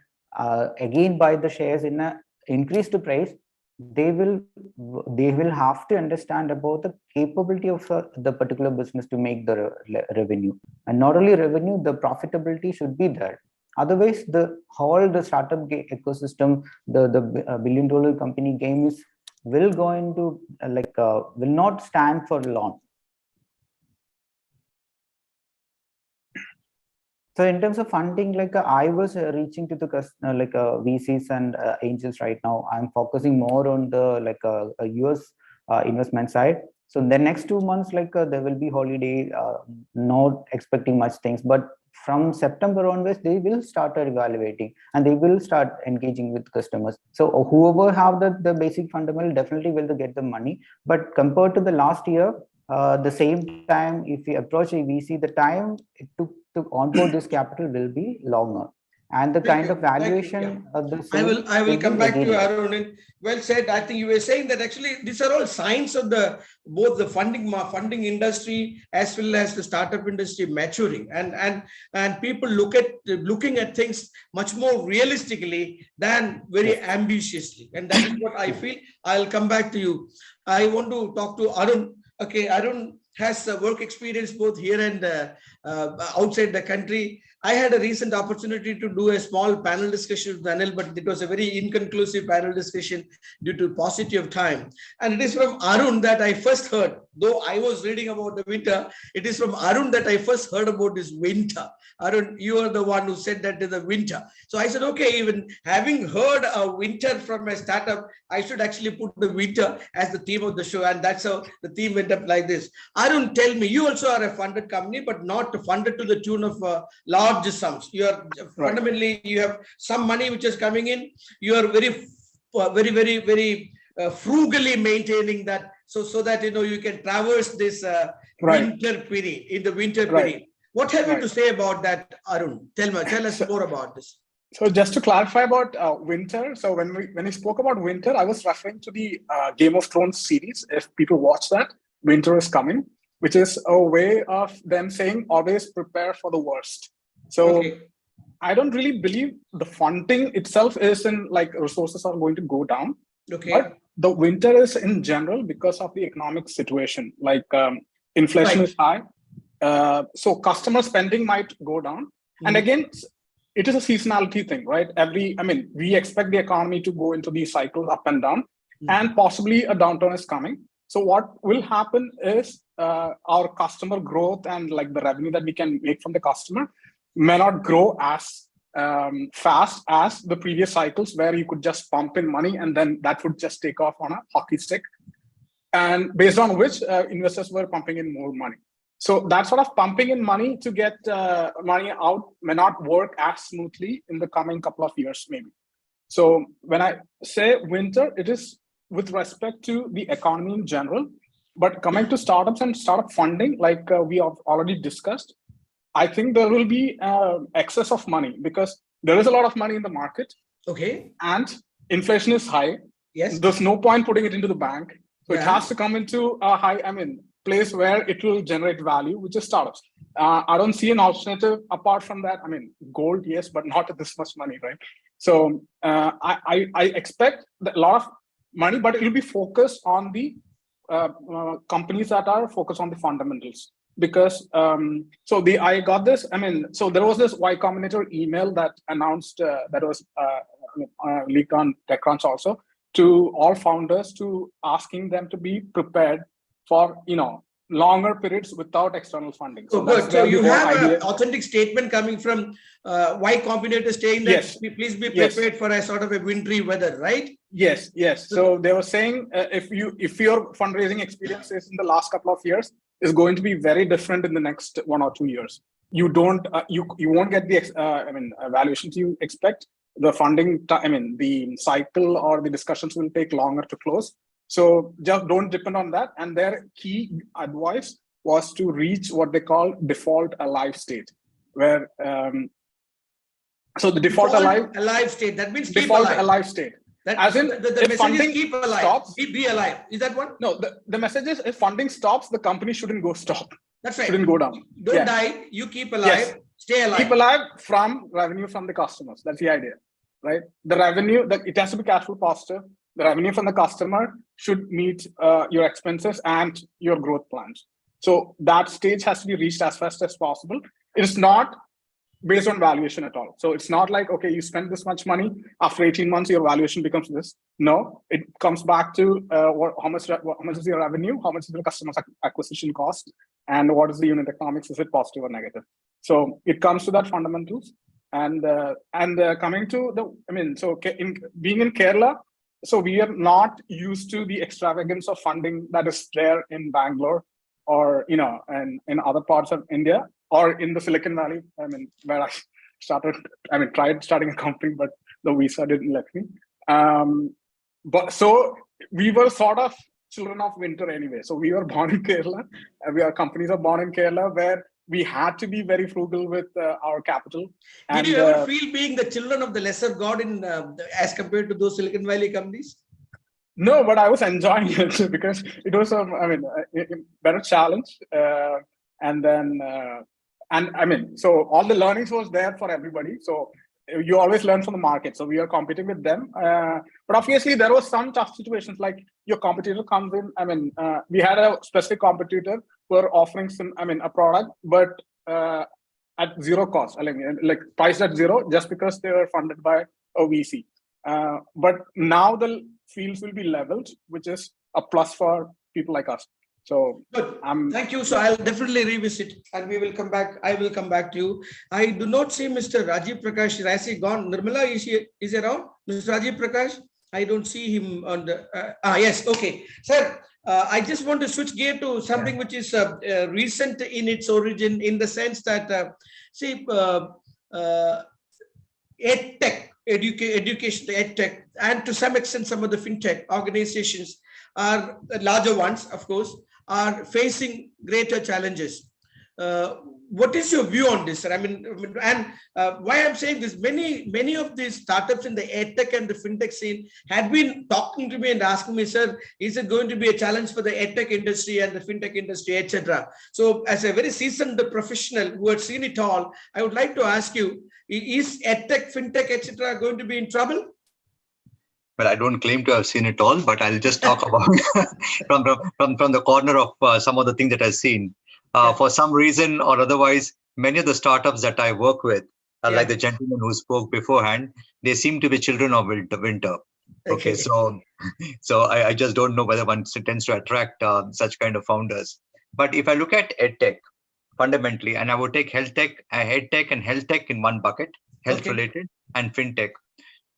again buy the shares in a increased price, they will have to understand about the capability of the particular business to make the revenue, and not only revenue, the profitability should be there. Otherwise, the whole the startup ecosystem, the billion-dollar company game is will go into will not stand for long. So in terms of funding, like I was reaching to the VCs and angels right now. I'm focusing more on the US investment side. So the next 2 months, there will be holiday, not expecting much things. But from September onwards, they will start evaluating and they will start engaging with customers. So whoever have the basic fundamental definitely will get the money. But compared to the last year, the same time, if we approach a VC, the time it took to onboard this capital will be longer. And the kind of valuation of the same I will come back to you, again. Arun. And well said. I think you were saying that actually these are all signs of both the funding industry as well as the startup industry maturing, and people looking at things much more realistically than very ambitiously. And that is what I feel. I'll come back to you. I want to talk to Arun. Okay, Arun has work experience both here and outside the country. I had a recent opportunity to do a small panel discussion with Anil, but it was a very inconclusive panel discussion due to paucity of time. And it is from Arun that I first heard, though I was reading about the winter, it is from Arun that I first heard about this winter. Arun, you are the one who said that in the winter. So I said, okay, even having heard a winter from a startup, I should actually put the winter as the theme of the show. And that's how the theme went up like this. Arun, tell me, you also are a funded company, but not funded to the tune of large sums. You are fundamentally, you have some money which is coming in. You are very frugally maintaining that, so that you can traverse this winter period. In the winter period, what have you to say about that, Arun? Tell us more about this. So just to clarify about winter, so when we spoke about winter, I was referring to the Game of Thrones series. If people watch that, winter is coming, which is a way of them saying always prepare for the worst. So I don't really believe the funding itself is in like resources are going to go down. But the winter is in general because of the economic situation, like inflation is high. So customer spending might go down. And again, it is a seasonality thing, right? We expect the economy to go into these cycles up and down, and possibly a downturn is coming. So what will happen is our customer growth and like the revenue that we can make from the customer may not grow as fast as the previous cycles where you could just pump in money and then that would just take off on a hockey stick. And based on which investors were pumping in more money. So that sort of pumping in money to get money out may not work as smoothly in the coming couple of years, maybe. So when I say winter, it is with respect to the economy in general. But coming to startups and startup funding, like we have already discussed, I think there will be excess of money because there is a lot of money in the market. And inflation is high. There's no point putting it into the bank. So it has to come into a place where it will generate value, which is startups. I don't see an alternative apart from that. Gold, yes, but not this much money, right? So I expect a lot of money, but it will be focused on the companies that are focused on the fundamentals. Because I got this. So there was this Y Combinator email that announced that was leaked on TechCrunch also to all founders, to asking them to be prepared for longer periods without external funding. So good. So you have an authentic statement coming from Y Combinator saying that please be prepared for a sort of a wintry weather, right? Yes. So they were saying if your fundraising experiences in the last couple of years is going to be very different in the next 1 or 2 years. You won't get the evaluations you expect. The funding, the cycle or the discussions will take longer to close. So just don't depend on that. And their key advice was to reach what they call default alive state, where so the default alive state, that means default alive state. As in, the message is keep alive, stops, be alive. Is that what? No, the message is if funding stops, the company shouldn't go stop. That's right. Shouldn't go down. Don't die. You keep alive. Stay alive. Keep alive from revenue from the customers. That's the idea, right? The revenue, it has to be cash flow positive. The revenue from the customer should meet your expenses and your growth plans. So that stage has to be reached as fast as possible. It is not based on valuation at all. So it's not like, okay, you spend this much money, after 18 months, your valuation becomes this. No, it comes back to how much is your revenue, how much is your customer acquisition cost, and what is the unit economics, is it positive or negative? So it comes to that fundamentals. And coming to being in Kerala, so we are not used to the extravagance of funding that is there in Bangalore or, and in other parts of India. or in the Silicon Valley, I mean, where I tried starting a company, but the visa didn't let me. But so we were sort of children of winter anyway. So we were born in Kerala, and our companies are born in Kerala, where we had to be very frugal with our capital. Did you ever feel being the children of the lesser god in as compared to those Silicon Valley companies? No, but I was enjoying it because it was a better challenge, and then so all the learnings was there for everybody. So you always learn from the market. So we are competing with them, but obviously there was some tough situations, like your competitor comes in. We had a specific competitor who were offering a product, but at zero cost, like priced at zero, just because they were funded by a VC. But now the fields will be leveled, which is a plus for people like us. So thank you. So I'll definitely revisit, and we will come back. I will come back to you. I do not see Mr. Rajiv Prakash. Has he gone? Nirmala, is he around? Mr. Rajiv Prakash? I don't see him on the. Yes. Okay, sir. I just want to switch gear to something which is recent in its origin, in the sense that EdTech, education, EdTech, and to some extent some of the fintech organizations are larger ones, of course, are facing greater challenges. What is your view on this, sir? Why I'm saying this, many of these startups in the EdTech and the fintech scene had been talking to me and asking me, sir, is it going to be a challenge for the EdTech industry and the fintech industry, etc.? So as a very seasoned professional who had seen it all, I would like to ask you, is EdTech, fintech, etc. going to be in trouble? Well, I don't claim to have seen it all, but I'll just talk about from the corner of some of the things that I've seen. For some reason or otherwise, many of the startups that I work with, like the gentleman who spoke beforehand, they seem to be children of winter. Okay, so I just don't know whether one tends to attract such kind of founders. But if I look at EdTech fundamentally, and I would take EdTech and health tech in one bucket, health related and fintech.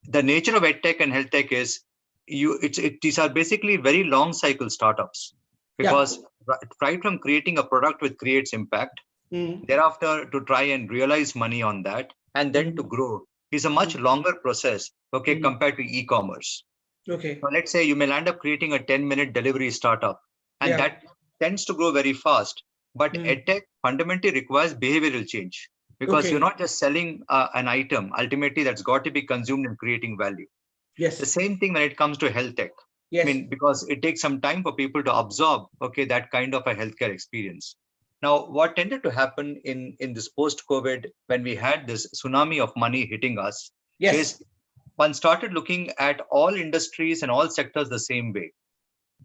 The nature of EdTech and health tech is these are basically very long cycle startups, because right from creating a product which creates impact, thereafter to try and realize money on that, and then to grow is a much longer process, compared to e-commerce. So let's say you may land up creating a 10-minute delivery startup, and that tends to grow very fast. But EdTech fundamentally requires behavioral change, because you're not just selling an item. Ultimately, that's got to be consumed and creating value. The same thing when it comes to health tech. Because it takes some time for people to absorb, that kind of a healthcare experience. Now, what tended to happen in this post-COVID, when we had this tsunami of money hitting us, is one started looking at all industries and all sectors the same way.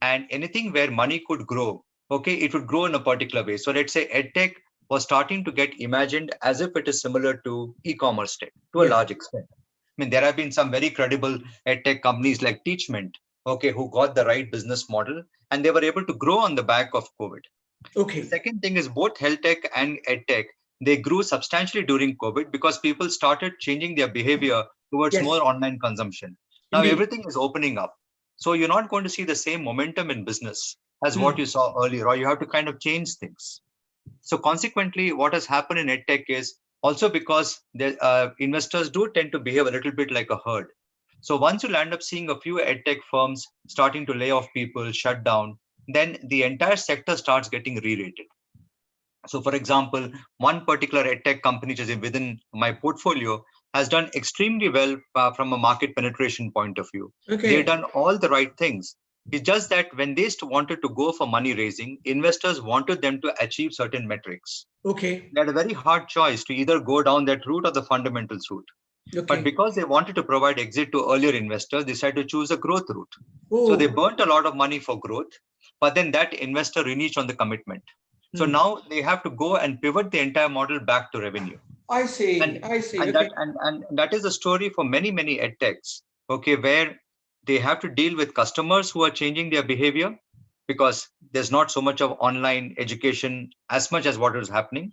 And anything where money could grow, it would grow in a particular way. So let's say EdTech was starting to get imagined as if it is similar to e-commerce tech to a large extent. There have been some very credible EdTech companies like Teachment, who got the right business model, and they were able to grow on the back of COVID. The second thing is both health tech and EdTech, they grew substantially during COVID because people started changing their behavior towards more online consumption. Now everything is opening up. So you're not going to see the same momentum in business as what you saw earlier, or you have to kind of change things. So consequently, what has happened in EdTech is also because the investors do tend to behave a little bit like a herd. So once you land up seeing a few EdTech firms starting to lay off people, shut down, then the entire sector starts getting re-rated. So for example, one particular EdTech company which is within my portfolio has done extremely well from a market penetration point of view. They've done all the right things. It's just that when they wanted to go for money raising, investors wanted them to achieve certain metrics. They had a very hard choice to either go down that route or the fundamentals route. But because they wanted to provide exit to earlier investors, they decided to choose a growth route. So they burnt a lot of money for growth, but then that investor reneged on the commitment. So now they have to go and pivot the entire model back to revenue. I see. And that is a story for many EdTechs, where they have to deal with customers who are changing their behavior, because there's not so much of online education as much as what is happening.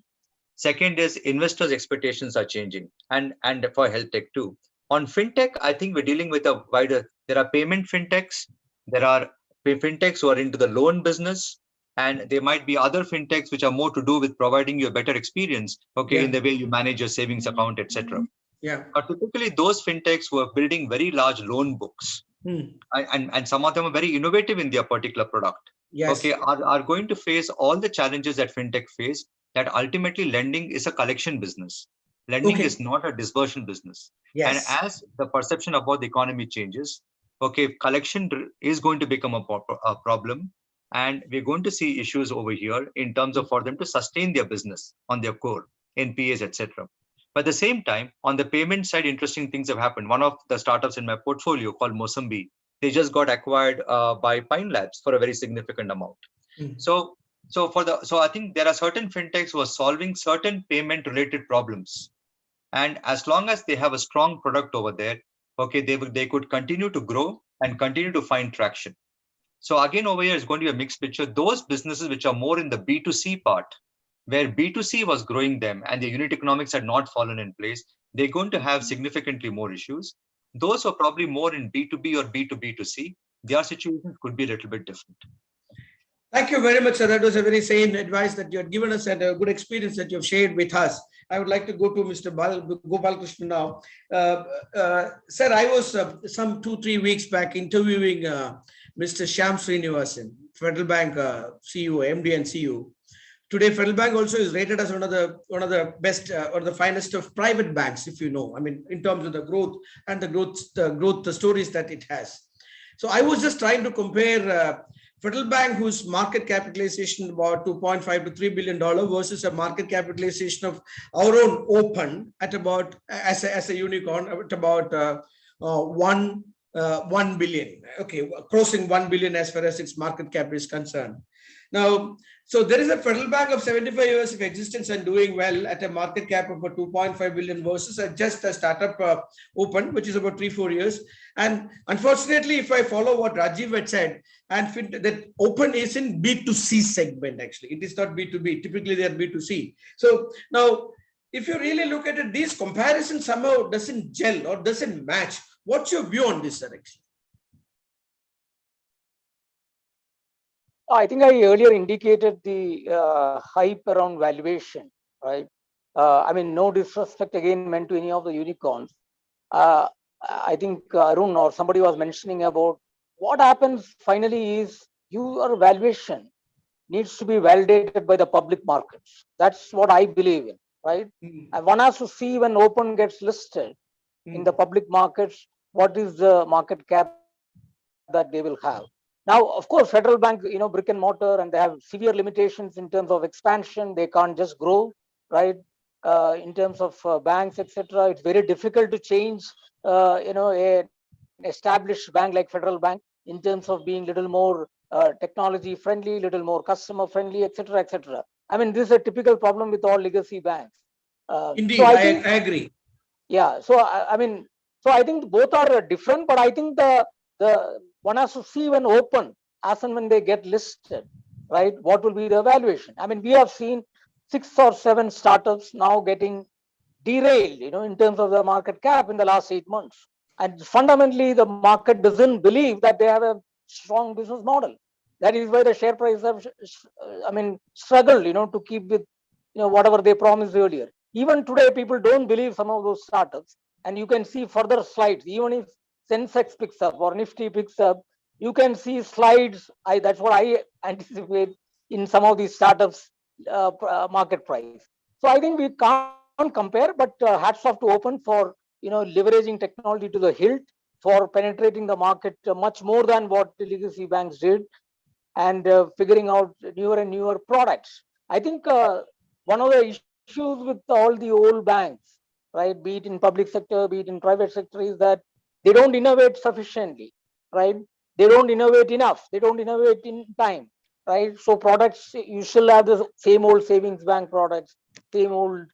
Second is investors' expectations are changing, and for health tech too. On fintech, I think we're dealing with a wider, there are payment fintechs, there are fintechs who are into the loan business, And there might be other fintechs which are more to do with providing you a better experience, in the way you manage your savings account, etc. Yeah. But typically, those fintechs who are building very large loan books, and some of them are very innovative in their particular product, Yes. are going to face all the challenges that fintech face, that ultimately lending is a collection business. Lending is not a disbursement business. Yes. And as the perception about the economy changes, collection is going to become a problem. And we're going to see issues over here in terms of for them to sustain their business on their core, NPAs, etc. But at the same time, on the payment side, interesting things have happened. One of the startups in my portfolio called Mosambik, they just got acquired by Pine Labs for a very significant amount. So I think there are certain fintechs who are solving certain payment related problems. And as long as they have a strong product over there, they could continue to grow and continue to find traction. So again, over here is going to be a mixed picture. Those businesses which are more in the B2C part, where B2C was growing them and the unit economics had not fallen in place, they're going to have significantly more issues. Those who are probably more in B2B or B2B2C, their situations could be a little bit different. Thank you very much, sir. That was a very sane advice that you had given us and a good experience that you've shared with us. I would like to go to Mr. Gopal Krishnan now. Sir, I was some 2-3 weeks back interviewing Mr. Shyam Srinivasan, Federal Bank CEO, MD and CEO. Today, Federal Bank also is rated as one of the best or the finest of private banks, if you know. I mean, in terms of the growth and the growth stories that it has. So I was just trying to compare Federal Bank, whose market capitalization about $2.5 to $3 billion versus a market capitalization of our own Open at about as a unicorn at about 1 billion. Okay, crossing 1 billion as far as its market cap is concerned. Now, so there is a Federal Bank of 75 years of existence and doing well at a market cap of about 2.5 billion versus just a startup Open, which is about 3-4 years. And unfortunately, if I follow what Rajiv had said, and that Open is in B2C segment, actually, it is not B2B. Typically, they are B2C. So now, if you really look at it, these comparisons somehow doesn't gel or doesn't match. What's your view on this, sir, actually? I think I earlier indicated the hype around valuation, right? I mean, no disrespect again meant to any of the unicorns. I think Arun or somebody was mentioning about what happens finally is your valuation needs to be validated by the public markets. That's what I believe in, right? And one has to see when Open gets listed in the public markets, what is the market cap that they will have. Now, of course, Federal Bank, brick and mortar, and they have severe limitations in terms of expansion. They can't just grow, right? In terms of banks, etc. It's very difficult to change, an established bank like Federal Bank in terms of being little more technology friendly, little more customer friendly, etc., etc. I mean, this is a typical problem with all legacy banks. Indeed, so I agree. Yeah. So I mean, so I think both are different, but I think the one has to see when Open, as and when they get listed, right? What will be the valuation? I mean, we have seen 6 or 7 startups now getting derailed, in terms of the market cap in the last 8 months. And fundamentally, the market doesn't believe that they have a strong business model. That is why the share price have, struggled, to keep with, whatever they promised earlier. Even today, people don't believe some of those startups. And you can see further slides, even if Sensex picks up or Nifty picks up, you can see slides. That's what I anticipate in some of these startups market price. So I think we can't compare, but hats off to Open for leveraging technology to the hilt, for penetrating the market much more than what the legacy banks did, and figuring out newer and newer products. I think one of the issues with all the old banks, right, be it in public sector, be it in private sector, is that they don't innovate sufficiently, right? They don't innovate enough. They don't innovate in time, right? So products, you still have the same old savings bank products, same old,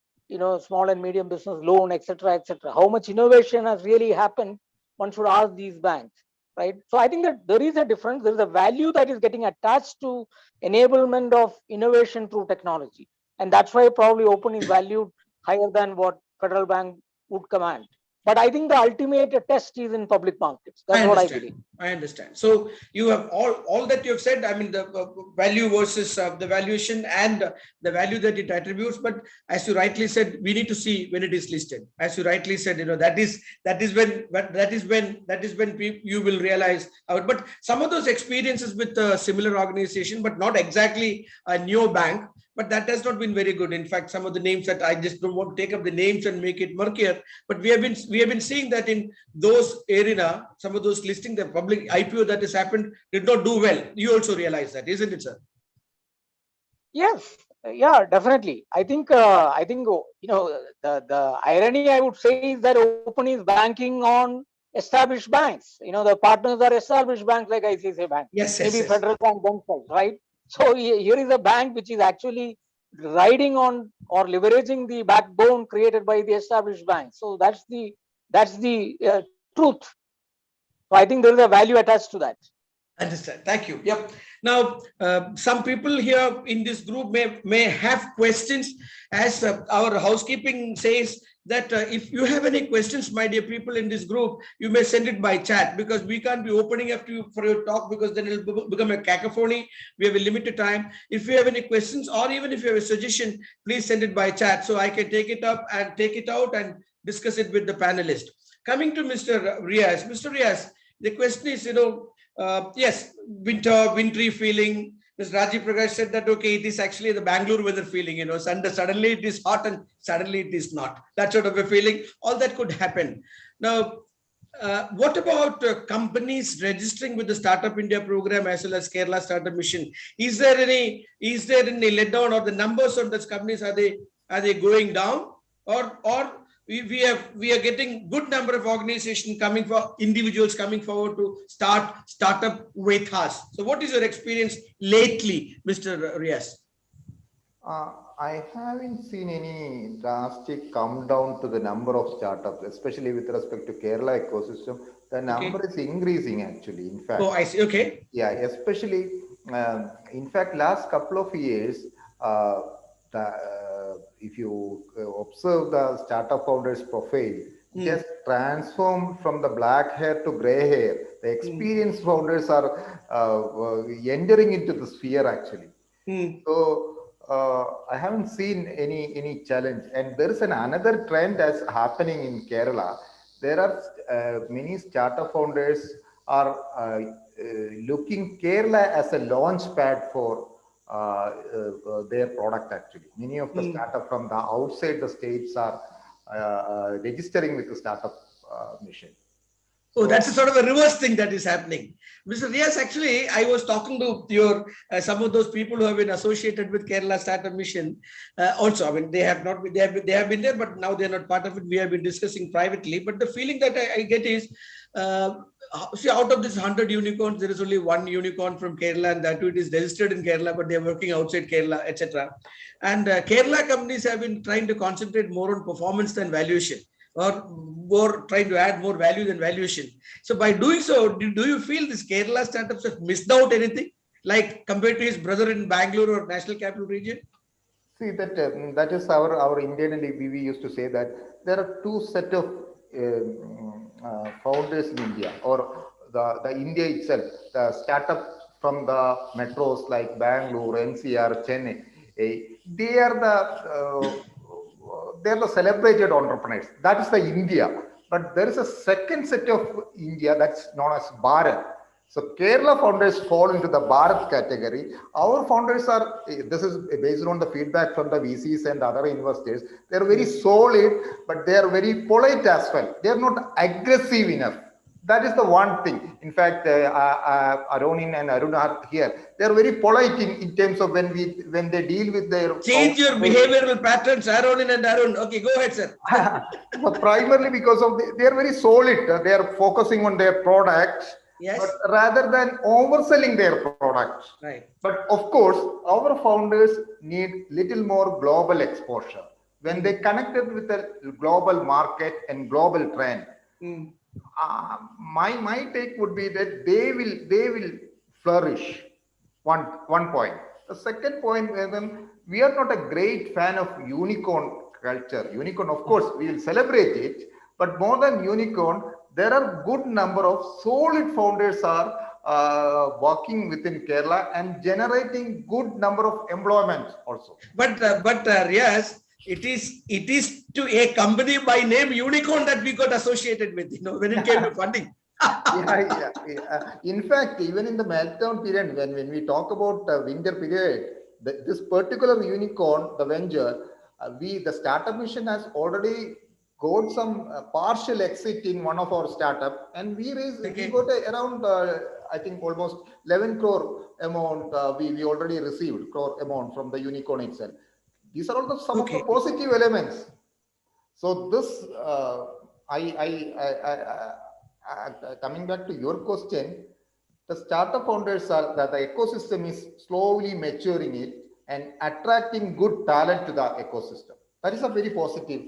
small and medium business loan, etc., etc. How much innovation has really happened? One should ask these banks, right? So I think that there is a difference. There is a value that is getting attached to enablement of innovation through technology, and that's why probably Open is valued higher than what Federal Bank would command. But I think the ultimate test is in public markets. That's what I believe. I understand. So you have all that you have said. I mean, the value versus the valuation and the value that it attributes. But as you rightly said, we need to see when it is listed. As you rightly said, that is when you will realize. But some of those experiences with a similar organization, but not exactly a new bank. But that has not been very good. In fact, some of the names that I just don't want to take up the names and make it murkier. But we have been seeing that in those arena, some of those listing, the public IPO that has happened did not do well. You also realize that, isn't it, sir? Yes, yeah, definitely. I think the irony I would say is that Open is banking on established banks. The partners are established banks like ICICI Bank, maybe Federal Bank themselves, right? So here is a bank which is actually riding on or leveraging the backbone created by the established bank. So that's the truth. So I think there is a value attached to that. Understand. Thank you. Yep. Now, some people here in this group may have questions. As our housekeeping says that if you have any questions, my dear people in this group, you may send it by chat, because we can't be opening up to you for your talk, because then it will become a cacophony. We have a limited time. If you have any questions, or even if you have a suggestion, please send it by chat so I can take it up and take it out and discuss it with the panelists. Coming to Mr. Riaz. Mr. Riaz, the question is, yes, wintry feeling. Mr. Rajiv Prakash said that, okay, it is actually the Bangalore weather feeling, suddenly it is hot and suddenly it is not. That sort of a feeling, all that could happen. Now, what about companies registering with the Startup India program as well as Kerala Startup Mission? Is there any letdown, or the numbers of those companies, are they going down, or we are getting good number of organizations coming for individuals coming forward to start up with us? So what is your experience lately, Mr. Riaz? I haven't seen any drastic come down to the number of startups, especially with respect to Kerala ecosystem. The number is increasing actually. In fact, I see. Okay. Yeah, especially in fact, last couple of years, if you observe the startup founders profile, just transformed from the black hair to gray hair. The experienced founders are entering into the sphere actually. So I haven't seen any challenge. And there is another trend that's happening in Kerala. There are many startup founders are looking Kerala as a launch pad for their product actually. Many of the startup from the outside the states are registering with the startup mission. Oh, that's a sort of a reverse thing that is happening. Mr. Riaz, actually, I was talking to your some of those people who have been associated with Kerala Startup Mission. Also, I mean, they have been there, but now they are not part of it. We have been discussing privately. But the feeling that I get is, see, out of this 100 unicorns, there is only one unicorn from Kerala, and that it is registered in Kerala, but they are working outside Kerala, etc. And Kerala companies have been trying to concentrate more on performance than valuation, or more trying to add more value than valuation. So by doing so, do you feel these Kerala startups have missed out anything, like compared to his brother in Bangalore or National Capital Region? See, that is our internally we used to say that there are two set of founders in India, or the India itself, the startup from the metros like Bangalore, NCR, Chennai. They are the celebrated entrepreneurs. That is the India. But there is a second set of India that's known as Bharat. So Kerala founders fall into the Bharat category. Our founders are, this is based on the feedback from the VCs and other investors, they're very solid, but they are very polite as well. They're not aggressive enough. That is the one thing. In fact, Aronin and Arun are here. They are very polite in terms of when they deal with their... Change your behavioral patterns, Aronin and Arun. Okay, go ahead, sir. Primarily because of they are very solid. They are focusing on their products, but rather than overselling their products. Right. But of course, our founders need little more global exposure. When they connected with the global market and global trend, my take would be that they will flourish. One point. The second point, we are not a great fan of unicorn culture. Unicorn, of course, we will celebrate it, But more than unicorn, there are good number of solid founders are working within Kerala and generating good number of employment also. But Riaz, it is to a company by name Unicorn that we got associated with, when it came to funding. Yeah. In fact, even in the meltdown period, when we talk about winter period, this particular unicorn, the venture, the startup mission has already got some partial exit in one of our startup, and we got around I think almost 11 crore amount we already received crore amount from the unicorn itself. These are all some of the positive elements. So this coming back to your question, the startup founders are that the ecosystem is slowly maturing it and attracting good talent to the ecosystem. That is a very positive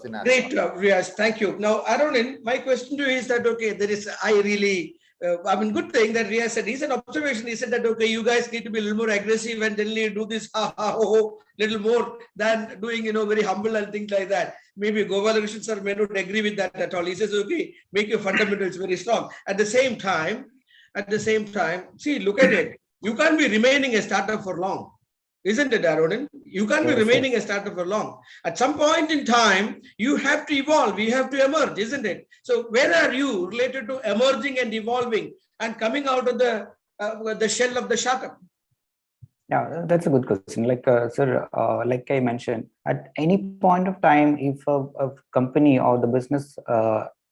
scenario. Great, Riaz, thank you. Now, Arun, my question to you is that, okay, good thing that Riaz said, he's an observation. He said that, okay, you guys need to be a little more aggressive and generally do this little more than doing, very humble and things like that. Maybe Gopalakrishnan sir may not agree with that at all. He says, okay, make your fundamentals very strong. At the same time, see, look at it. You can't be remaining a startup for long. Isn't it, Arun? You can't be remaining a startup for long. At some point in time, you have to evolve. You have to emerge, isn't it? So where are you related to emerging and evolving and coming out of the shell of the startup? Yeah, that's a good question. Sir, like I mentioned, at any point of time, if a company or the business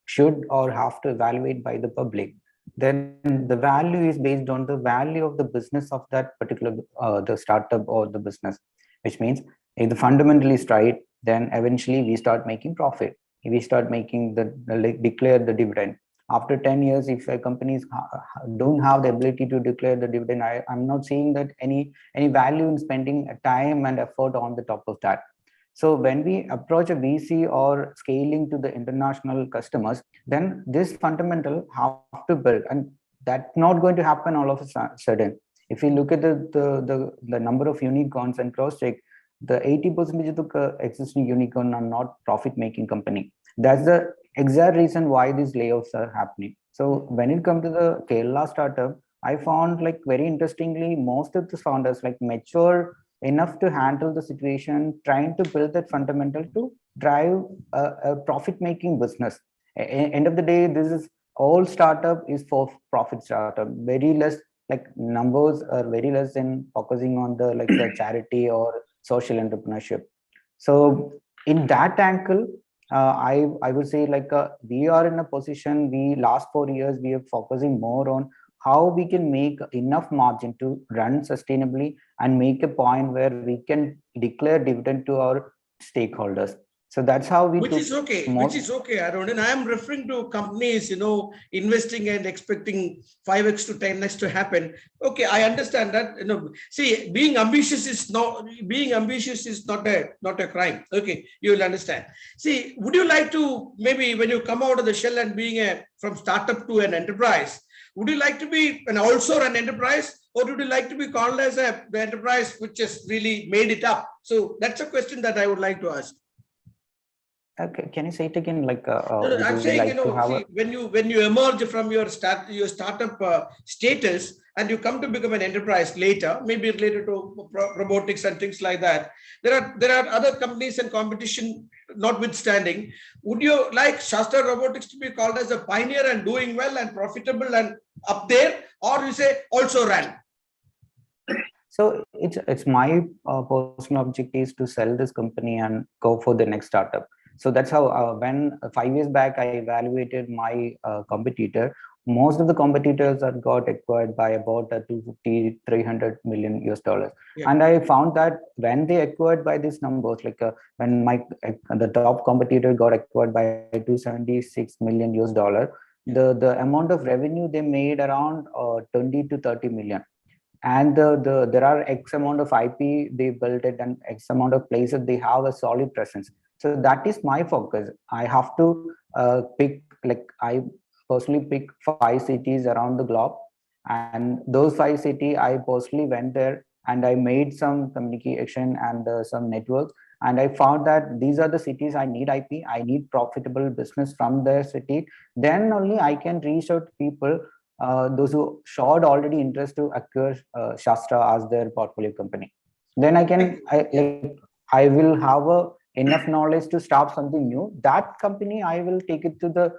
should or have to evaluate by the public, then the value is based on the value of the business of that particular the startup or the business, which means if the fundamental is right, then eventually we start making profit. We start making declare the dividend. After 10 years, if a companies don't have the ability to declare the dividend, I'm not seeing that any value in spending time and effort on the top of that. So when we approach a VC or scaling to the international customers, then this fundamental have to build, and that's not going to happen all of a sudden. If you look at the number of unicorns and cross-check, the 80% of the existing unicorn are not profit-making company. That's the exact reason why these layoffs are happening. So when it comes to the Kerala startup, I found very interestingly, most of the founders mature enough to handle the situation, trying to build that fundamental to drive a profit-making business. End of the day, this is all startup is for profit startup. Very less numbers are very less in focusing on the the charity or social entrepreneurship. So in that angle, I would say we are in a position. Last 4 years we are focusing more on how we can make enough margin to run sustainably and make a point where we can declare dividend to our stakeholders. So that's how we Which is okay, Arun. And I am referring to companies, investing and expecting 5x to 10x to happen. Okay, I understand that. See, being ambitious is not a crime. Okay, you will understand. See, would you like to maybe when you come out of the shell and being from startup to an enterprise, would you like to be also an enterprise, or would you like to be called as the enterprise which has really made it up? So that's a question that I would like to ask. Okay, can you say it again? I'm saying, when you emerge from your startup status and you come to become an enterprise later, maybe related to robotics and things like that, there are other companies and competition notwithstanding. Would you like Shastra Robotics to be called as a pioneer and doing well and profitable and up there, or you say also ran? So it's my personal objective is to sell this company and go for the next startup. So that's how when 5 years back I evaluated my competitor, most of the competitors are got acquired by about 250, 300 million US dollars. Yeah. And I found that when they acquired by these numbers, when the top competitor got acquired by 276 million US dollar, the amount of revenue they made around 20 to 30 million. And there are X amount of IP they built it and X amount of places they have a solid presence. So that is my focus. I have to pick, I personally pick 5 cities around the globe, and those 5 cities I personally went there and I made some communication and some networks, and I found that these are the cities I need IP, I need profitable business from their city. Then only I can reach out to people, those who showed already interest to acquire Shastra as their portfolio company. Then I will have enough knowledge to start something new. That company, I will take it to the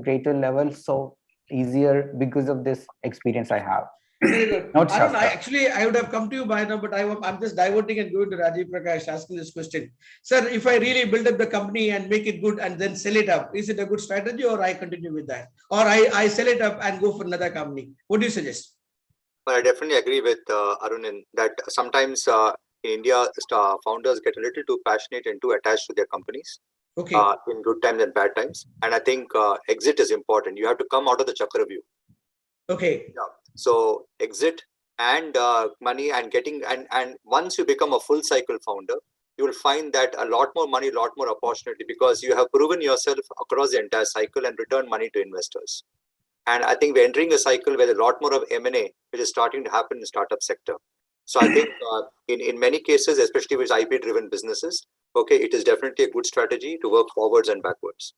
greater level, so easier because of this experience I have. Very good. Not Arun, Shastra. I would have come to you by now, but I'm just diverting and going to Rajiv Prakash asking this question. Sir, if I really build up the company and make it good and then sell it up, is it a good strategy, or I continue with that? Or I sell it up and go for another company? What do you suggest? Well, I definitely agree with Arun in that sometimes in India, founders get a little too passionate and too attached to their companies. Okay. In good times and bad times. And I think exit is important. You have to come out of the chakra view. Okay. Yeah. So exit and money and getting, and once you become a full cycle founder, you will find that a lot more money, a lot more opportunity, because you have proven yourself across the entire cycle and returned money to investors. And I think we're entering a cycle where a lot more of M&A, which is starting to happen in the startup sector. So I think in many cases, especially with IP-driven businesses, okay, it is definitely a good strategy to work forwards and backwards.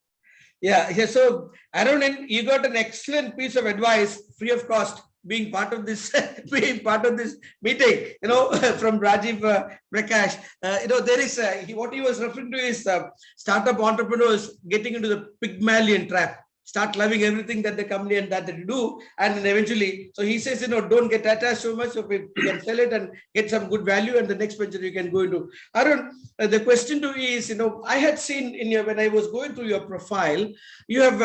Yeah. So Arun, you got an excellent piece of advice, free of cost, being part of this meeting, from Rajiv Prakash. There is what he was referring to is startup entrepreneurs getting into the Pygmalion trap. Start loving everything that the company and that they do, and then eventually, so he says, don't get attached so much. So you can sell it and get some good value, and the next venture you can go into. Arun, the question to you is, I had seen when I was going through your profile, you have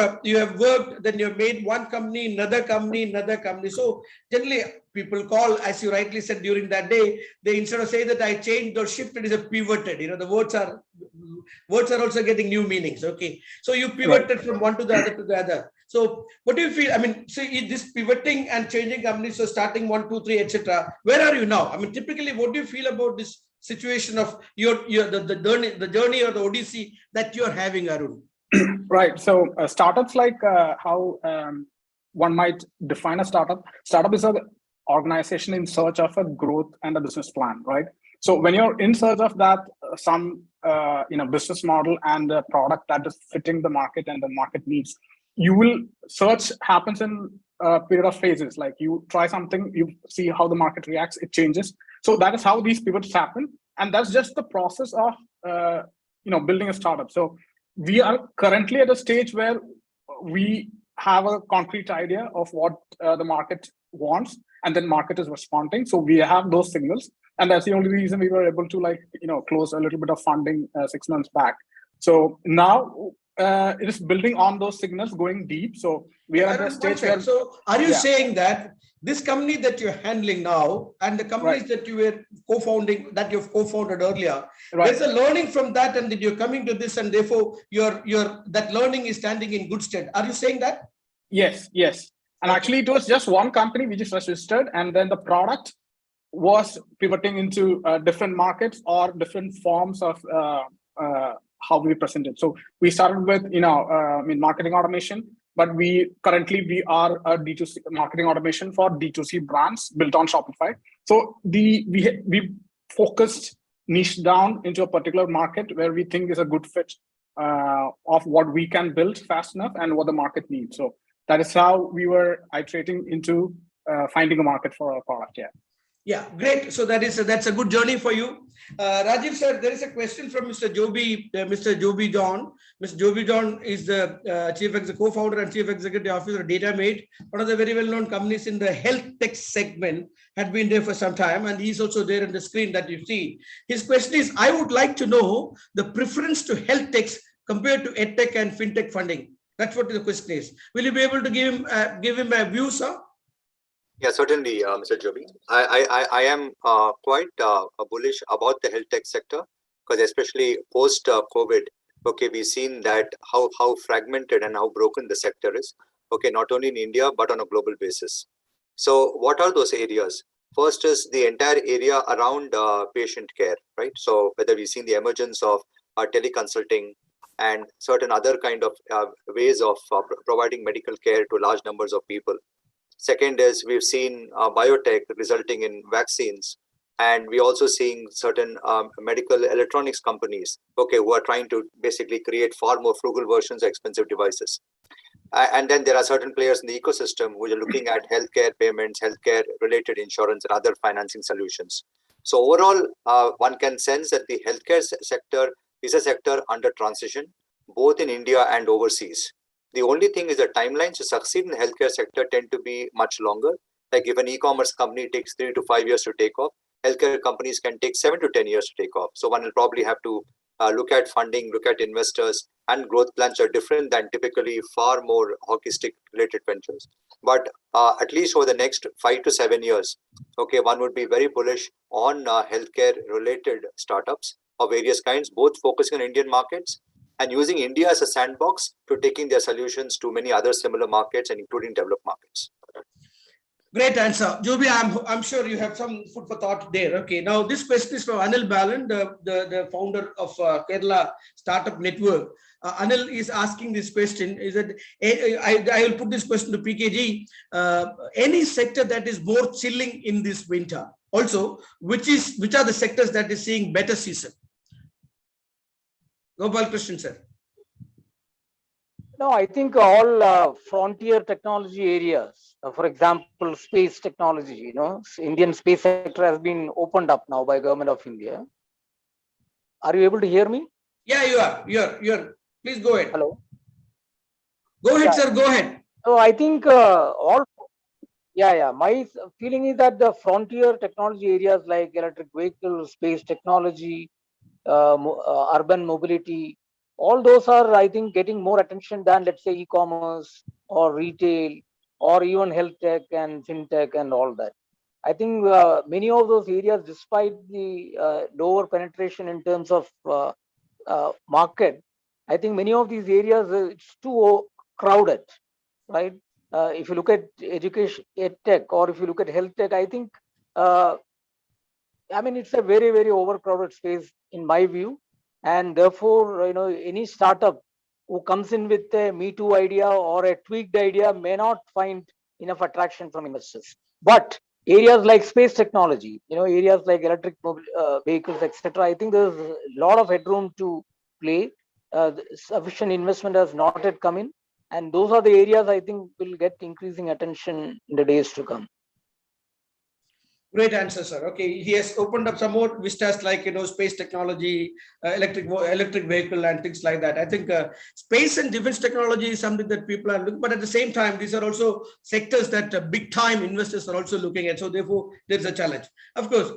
worked, then you have made one company, another company. So generally, people call, as you rightly said during that day, they instead of saying that I changed or shifted, is a pivoted. The words are also getting new meanings. Okay, so you pivoted from one to the other to the other. So what do you feel? I mean, say this pivoting and changing companies, so starting 1, 2, 3, etc. Where are you now? I mean, typically, what do you feel about this situation of the journey or the odyssey that you are having, Arun? Right. So startups, like how one might define a startup. Startup is an organization in search of a growth and a business plan, right? So when you're in search of that, some business model and a product that is fitting the market and the market needs, you will search happens in a period of phases. Like you try something, you see how the market reacts, it changes. So that is how these pivots happen, and that's just the process of building a startup. So we are currently at a stage where we have a concrete idea of what the market wants, and then market is responding. So we have those signals, and that's the only reason we were able to close a little bit of funding 6 months back. So now it is building on those signals, going deep. So we are at a stage where. So are you saying that this company that you're handling now and the companies that you were co-founding, that you've co-founded earlier, there's a learning from that, and that you're coming to this, and therefore that learning is standing in good stead? Are you saying that? Yes. And actually, it was just one company we just registered, and then the product was pivoting into different markets or different forms of how we present it. So we started with marketing automation, but we are a D2C marketing automation for D2C brands built on Shopify. So we focused niche down into a particular market where we think is a good fit of what we can build fast enough and what the market needs. So that is how we were iterating into finding a market for our product. Yeah, great. So that's a good journey for you. Rajiv sir, there is a question from Mr. Joby John. Mr. Joby John is the co-founder and chief executive officer of DataMate, one of the very well-known companies in the health tech segment, had been there for some time, and he's also there on the screen that you see. His question is, I would like to know the preference to health techs compared to edtech and fintech funding. That's what the question is. Will you be able to give him a view, sir? Yeah, certainly, Mr. Joby. I am quite bullish about the health tech sector, because especially post COVID, okay, we've seen that how fragmented and how broken the sector is. Okay, not only in India but on a global basis. So, what are those areas? First is the entire area around patient care, right? So, whether we've seen the emergence of teleconsulting and certain other kind of ways of providing medical care to large numbers of people. Second is we've seen biotech resulting in vaccines And we're also seeing certain medical electronics companies, okay, who are trying to basically create far more frugal versions of expensive devices. And then there are certain players in the ecosystem who are looking at healthcare payments, healthcare related insurance, and other financing solutions. So overall, one can sense that the healthcare sector is a sector under transition, both in India and overseas. The only thing is the timelines to succeed in the healthcare sector tend to be much longer. Like if an e-commerce company takes 3 to 5 years to take off, healthcare companies can take 7 to 10 years to take off. So one will probably have to look at funding, look at investors, and growth plans are different than typically far more hockey stick related ventures. But at least over the next 5 to 7 years, okay, one would be very bullish on healthcare related startups of various kinds, both focusing on Indian markets and using India as a sandbox to taking their solutions to many other similar markets and including developed markets. Great answer. Joby, I'm sure you have some food for thought there. Okay, now this question is from Anil Balan, the founder of Kerala Startup Network. Anil is asking this question, is that, I will put this question to PKG, any sector that is more chilling in this winter? Also, which are the sectors that is seeing better season? Gopal Krishnan, sir. No, I think all frontier technology areas, for example, space technology, Indian space sector has been opened up now by Government of India. Are you able to hear me? Yeah, you are. Please go ahead. Hello. Go ahead, sir. Go ahead. So I think my feeling is that the frontier technology areas like electric vehicles, space technology, urban mobility, all those are, I think, getting more attention than, let's say, e-commerce or retail or even health tech and fintech and all that. I think many of those areas, despite the lower penetration in terms of market, I think many of these areas, it's too crowded, right? If you look at education, tech, or if you look at health tech, I think, it's a very, very overcrowded space in my view. And therefore, any startup who comes in with a Me Too idea or a tweaked idea may not find enough attraction from investors. But areas like space technology, areas like electric vehicles, etc., I think there's a lot of headroom to play. Sufficient investment has not yet come in. And those are the areas I think will get increasing attention in the days to come. Great answer, sir. Okay, he has opened up some more vistas like, space technology, electric vehicle and things like that. I think space and defense technology is something that people are looking, but at the same time, these are also sectors that big time investors are also looking at. So therefore, there's a challenge. Of course,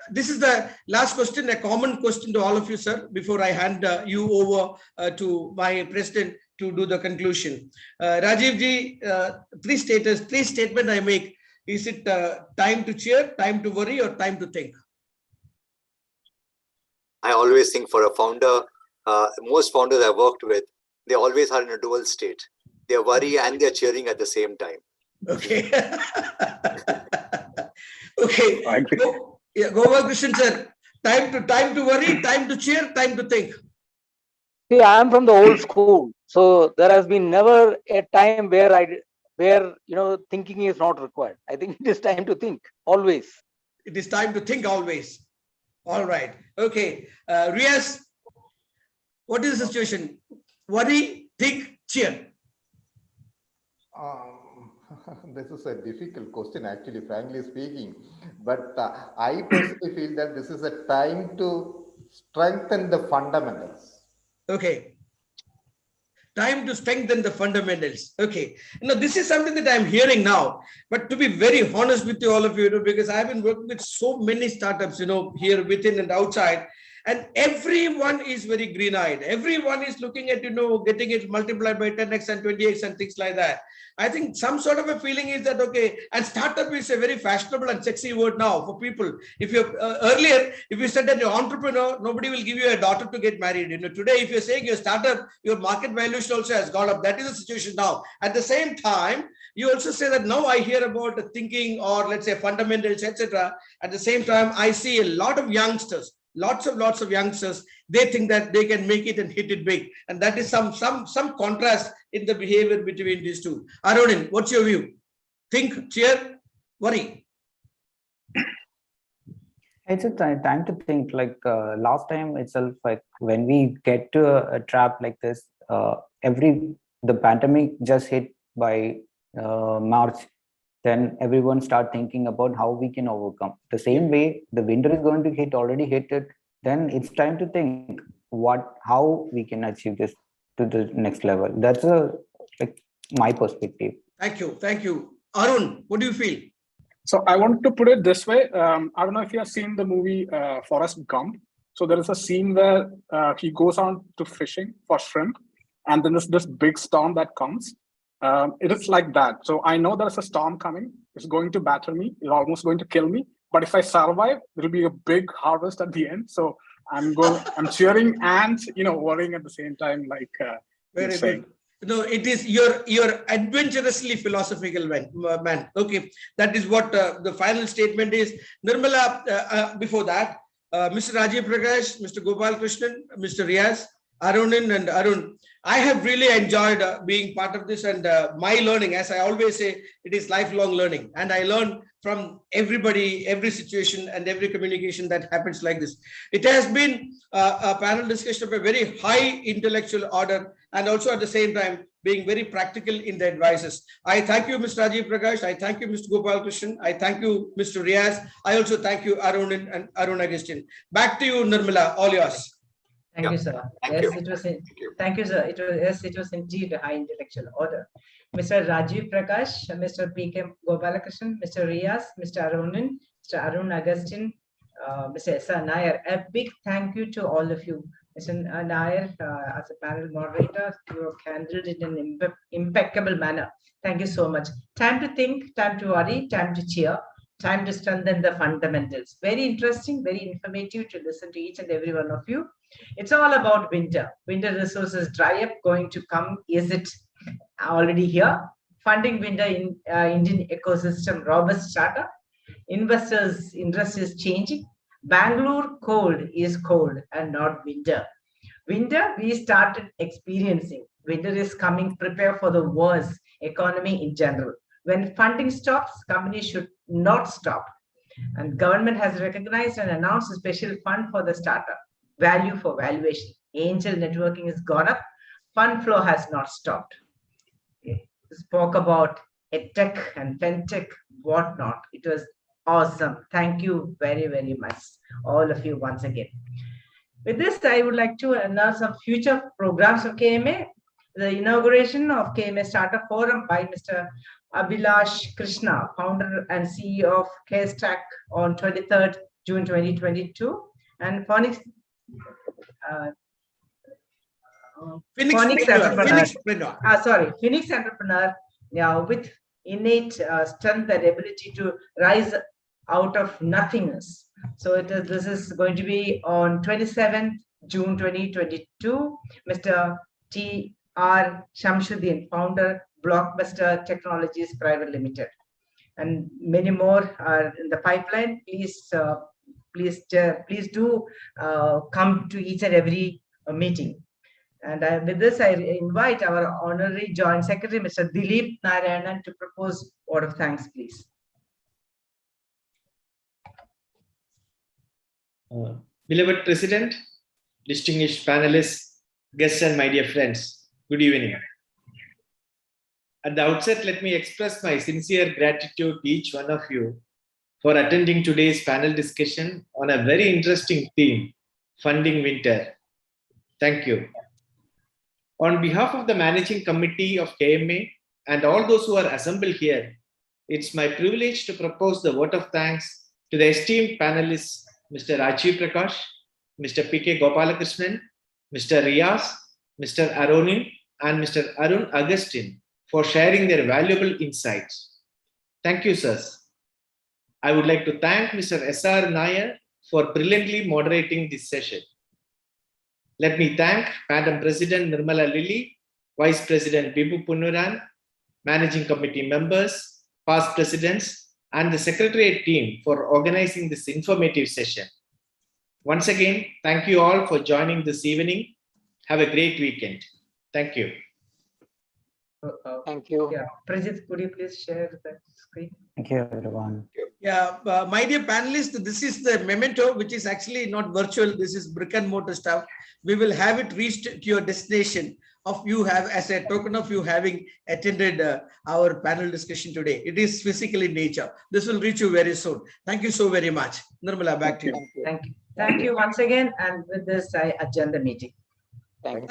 this is the last question, a common question to all of you, sir, before I hand you over to my president to do the conclusion. Rajiv ji, three statements I make. Is it time to cheer, time to worry, or time to think? I always think for a founder, most founders I've worked with, they always are in a dual state. They're worry and they're cheering at the same time. Okay. Okay. Gopal Krishnan, sir. Time to worry, time to cheer, time to think. See, I am from the old school. So there has been never a time where thinking is not required. I think it is time to think always. It is time to think always. All right. Okay. Riaz, what is the situation? Worry, think, cheer. This is a difficult question, actually, frankly speaking. But I personally feel that this is a time to strengthen the fundamentals. Okay. Time to strengthen the fundamentals. Okay. This is something that I'm hearing now. But to be very honest with you, all of you, because I've been working with so many startups, here within and outside, and everyone is very green-eyed. Everyone is looking at, getting it multiplied by 10x and 20x and things like that. I think some sort of a feeling is that, okay, and startup is a very fashionable and sexy word now for people. If you earlier, if you said that you're an entrepreneur, nobody will give you a daughter to get married. Today, if you're saying you're a startup, your market valuation also has gone up. That is the situation now. At the same time, you also say that now I hear about thinking or let's say fundamentals, etc. At the same time, I see a lot of youngsters, lots of youngsters, they think that they can make it and hit it big. And that is some contrast in the behavior between these two. Aronin, what's your view? Think, cheer, worry. It's a time to think. Like last time itself, like when we get to a trap like this, the pandemic just hit by March. Then everyone start thinking about how we can overcome. The same way the winter is going to already hit it. Then it's time to think how we can achieve this to the next level. That's my perspective. Thank you. Arun, what do you feel? So I want to put it this way. I don't know if you have seen the movie Forrest Gump. So there is a scene where he goes on to fishing for shrimp, and then there's this big storm that comes. It is like that. So I know there's a storm coming. It's going to batter me. It's almost going to kill me. But if I survive, it'll be a big harvest at the end. So I'm cheering and worrying at the same time. Like very good. No, it is you're adventurously philosophical man. Okay, that is what the final statement is. Nirmala, before that, Mr. Rajiv Prakash, Mr. Gopal Krishnan, Mr. Riaz, Arunin and Arun, I have really enjoyed being part of this, and my learning, as I always say, it is lifelong learning, and I learn from everybody, every situation and every communication that happens like this. It has been a panel discussion of a very high intellectual order, and also at the same time being very practical in the advices. I thank you, Mr. Rajiv Prakash. I thank you, Mr. Gopal Krishnan. I thank you, Mr. Riaz. I also thank you, Arun and Arun Agustin. Back to you, Nirmala, all yours. Thank you, sir. Thank you, sir. It was indeed a high intellectual order. Mr. Rajiv Prakash, Mr. P.K. Gopalakrishnan, Mr. Riaz, Mr. Arunin, Mr. Arun Agustin, Mr. S.R. Nair. A big thank you to all of you. Mr. Nair, as a panel moderator, you have handled it in an impeccable manner. Thank you so much. Time to think, time to worry, time to cheer, time to strengthen the fundamentals. Very interesting, very informative to listen to each and every one of you. It's all about winter. Winter resources dry up, going to come. Is it already here? Funding winter in Indian ecosystem robust startup. Investors' interest is changing. Bangalore cold is cold and not winter. Winter we started experiencing. Winter is coming. Prepare for the worst. Economy in general. When funding stops, companies should not stop. And government has recognized and announced a special fund for the startup. Value for valuation. Angel networking has gone up. Fund flow has not stopped. Spoke about EdTech and FinTech, whatnot. It was awesome. Thank you very, very much, all of you once again. With this, I would like to announce some future programs of KMA. The inauguration of KMA Startup Forum by Mr. Abhilash Krishna, founder and CEO of KStack on 23rd June 2022. And Phoenix entrepreneur, with innate strength and ability to rise out of nothingness. So this is going to be on 27th June 2022. Mr. T.R. Shamsuddin, founder, Blockbuster Technologies Private Limited, and many more are in the pipeline. Please do come to each and every meeting. And with this, I invite our honorary Joint Secretary, Mr. Dilip Narayanan, to propose word of thanks, please. Beloved President, distinguished panelists, guests, and my dear friends, good evening. At the outset, let me express my sincere gratitude to each one of you for attending today's panel discussion on a very interesting theme, funding winter. Thank you. On behalf of the Managing Committee of KMA and all those who are assembled here, it's my privilege to propose the vote of thanks to the esteemed panelists, Mr. Rajiv Prakash, Mr. P.K. Gopalakrishnan, Mr. Riaz, Mr. Arunin, and Mr. Arun Agustin for sharing their valuable insights. Thank you, sirs. I would like to thank Mr. S.R. Nair for brilliantly moderating this session. Let me thank Madam President Nirmala Lilly, Vice President Bibu Punnuran, Managing Committee members, past presidents, and the Secretariat team for organizing this informative session. Once again, thank you all for joining this evening. Have a great weekend. Thank you. Thank you. Yeah, Prajit, could you please share that screen? Thank you, everyone. Yeah, my dear panelists, this is the memento, which is actually not virtual. This is brick and mortar stuff. We will have it reached to your destination of you have as a token of you having attended our panel discussion today. It is physical in nature. This will reach you very soon. Thank you so very much. Nirmala, back to you. Thank you. Thank you once again. And with this, I adjourn the meeting. Thank you.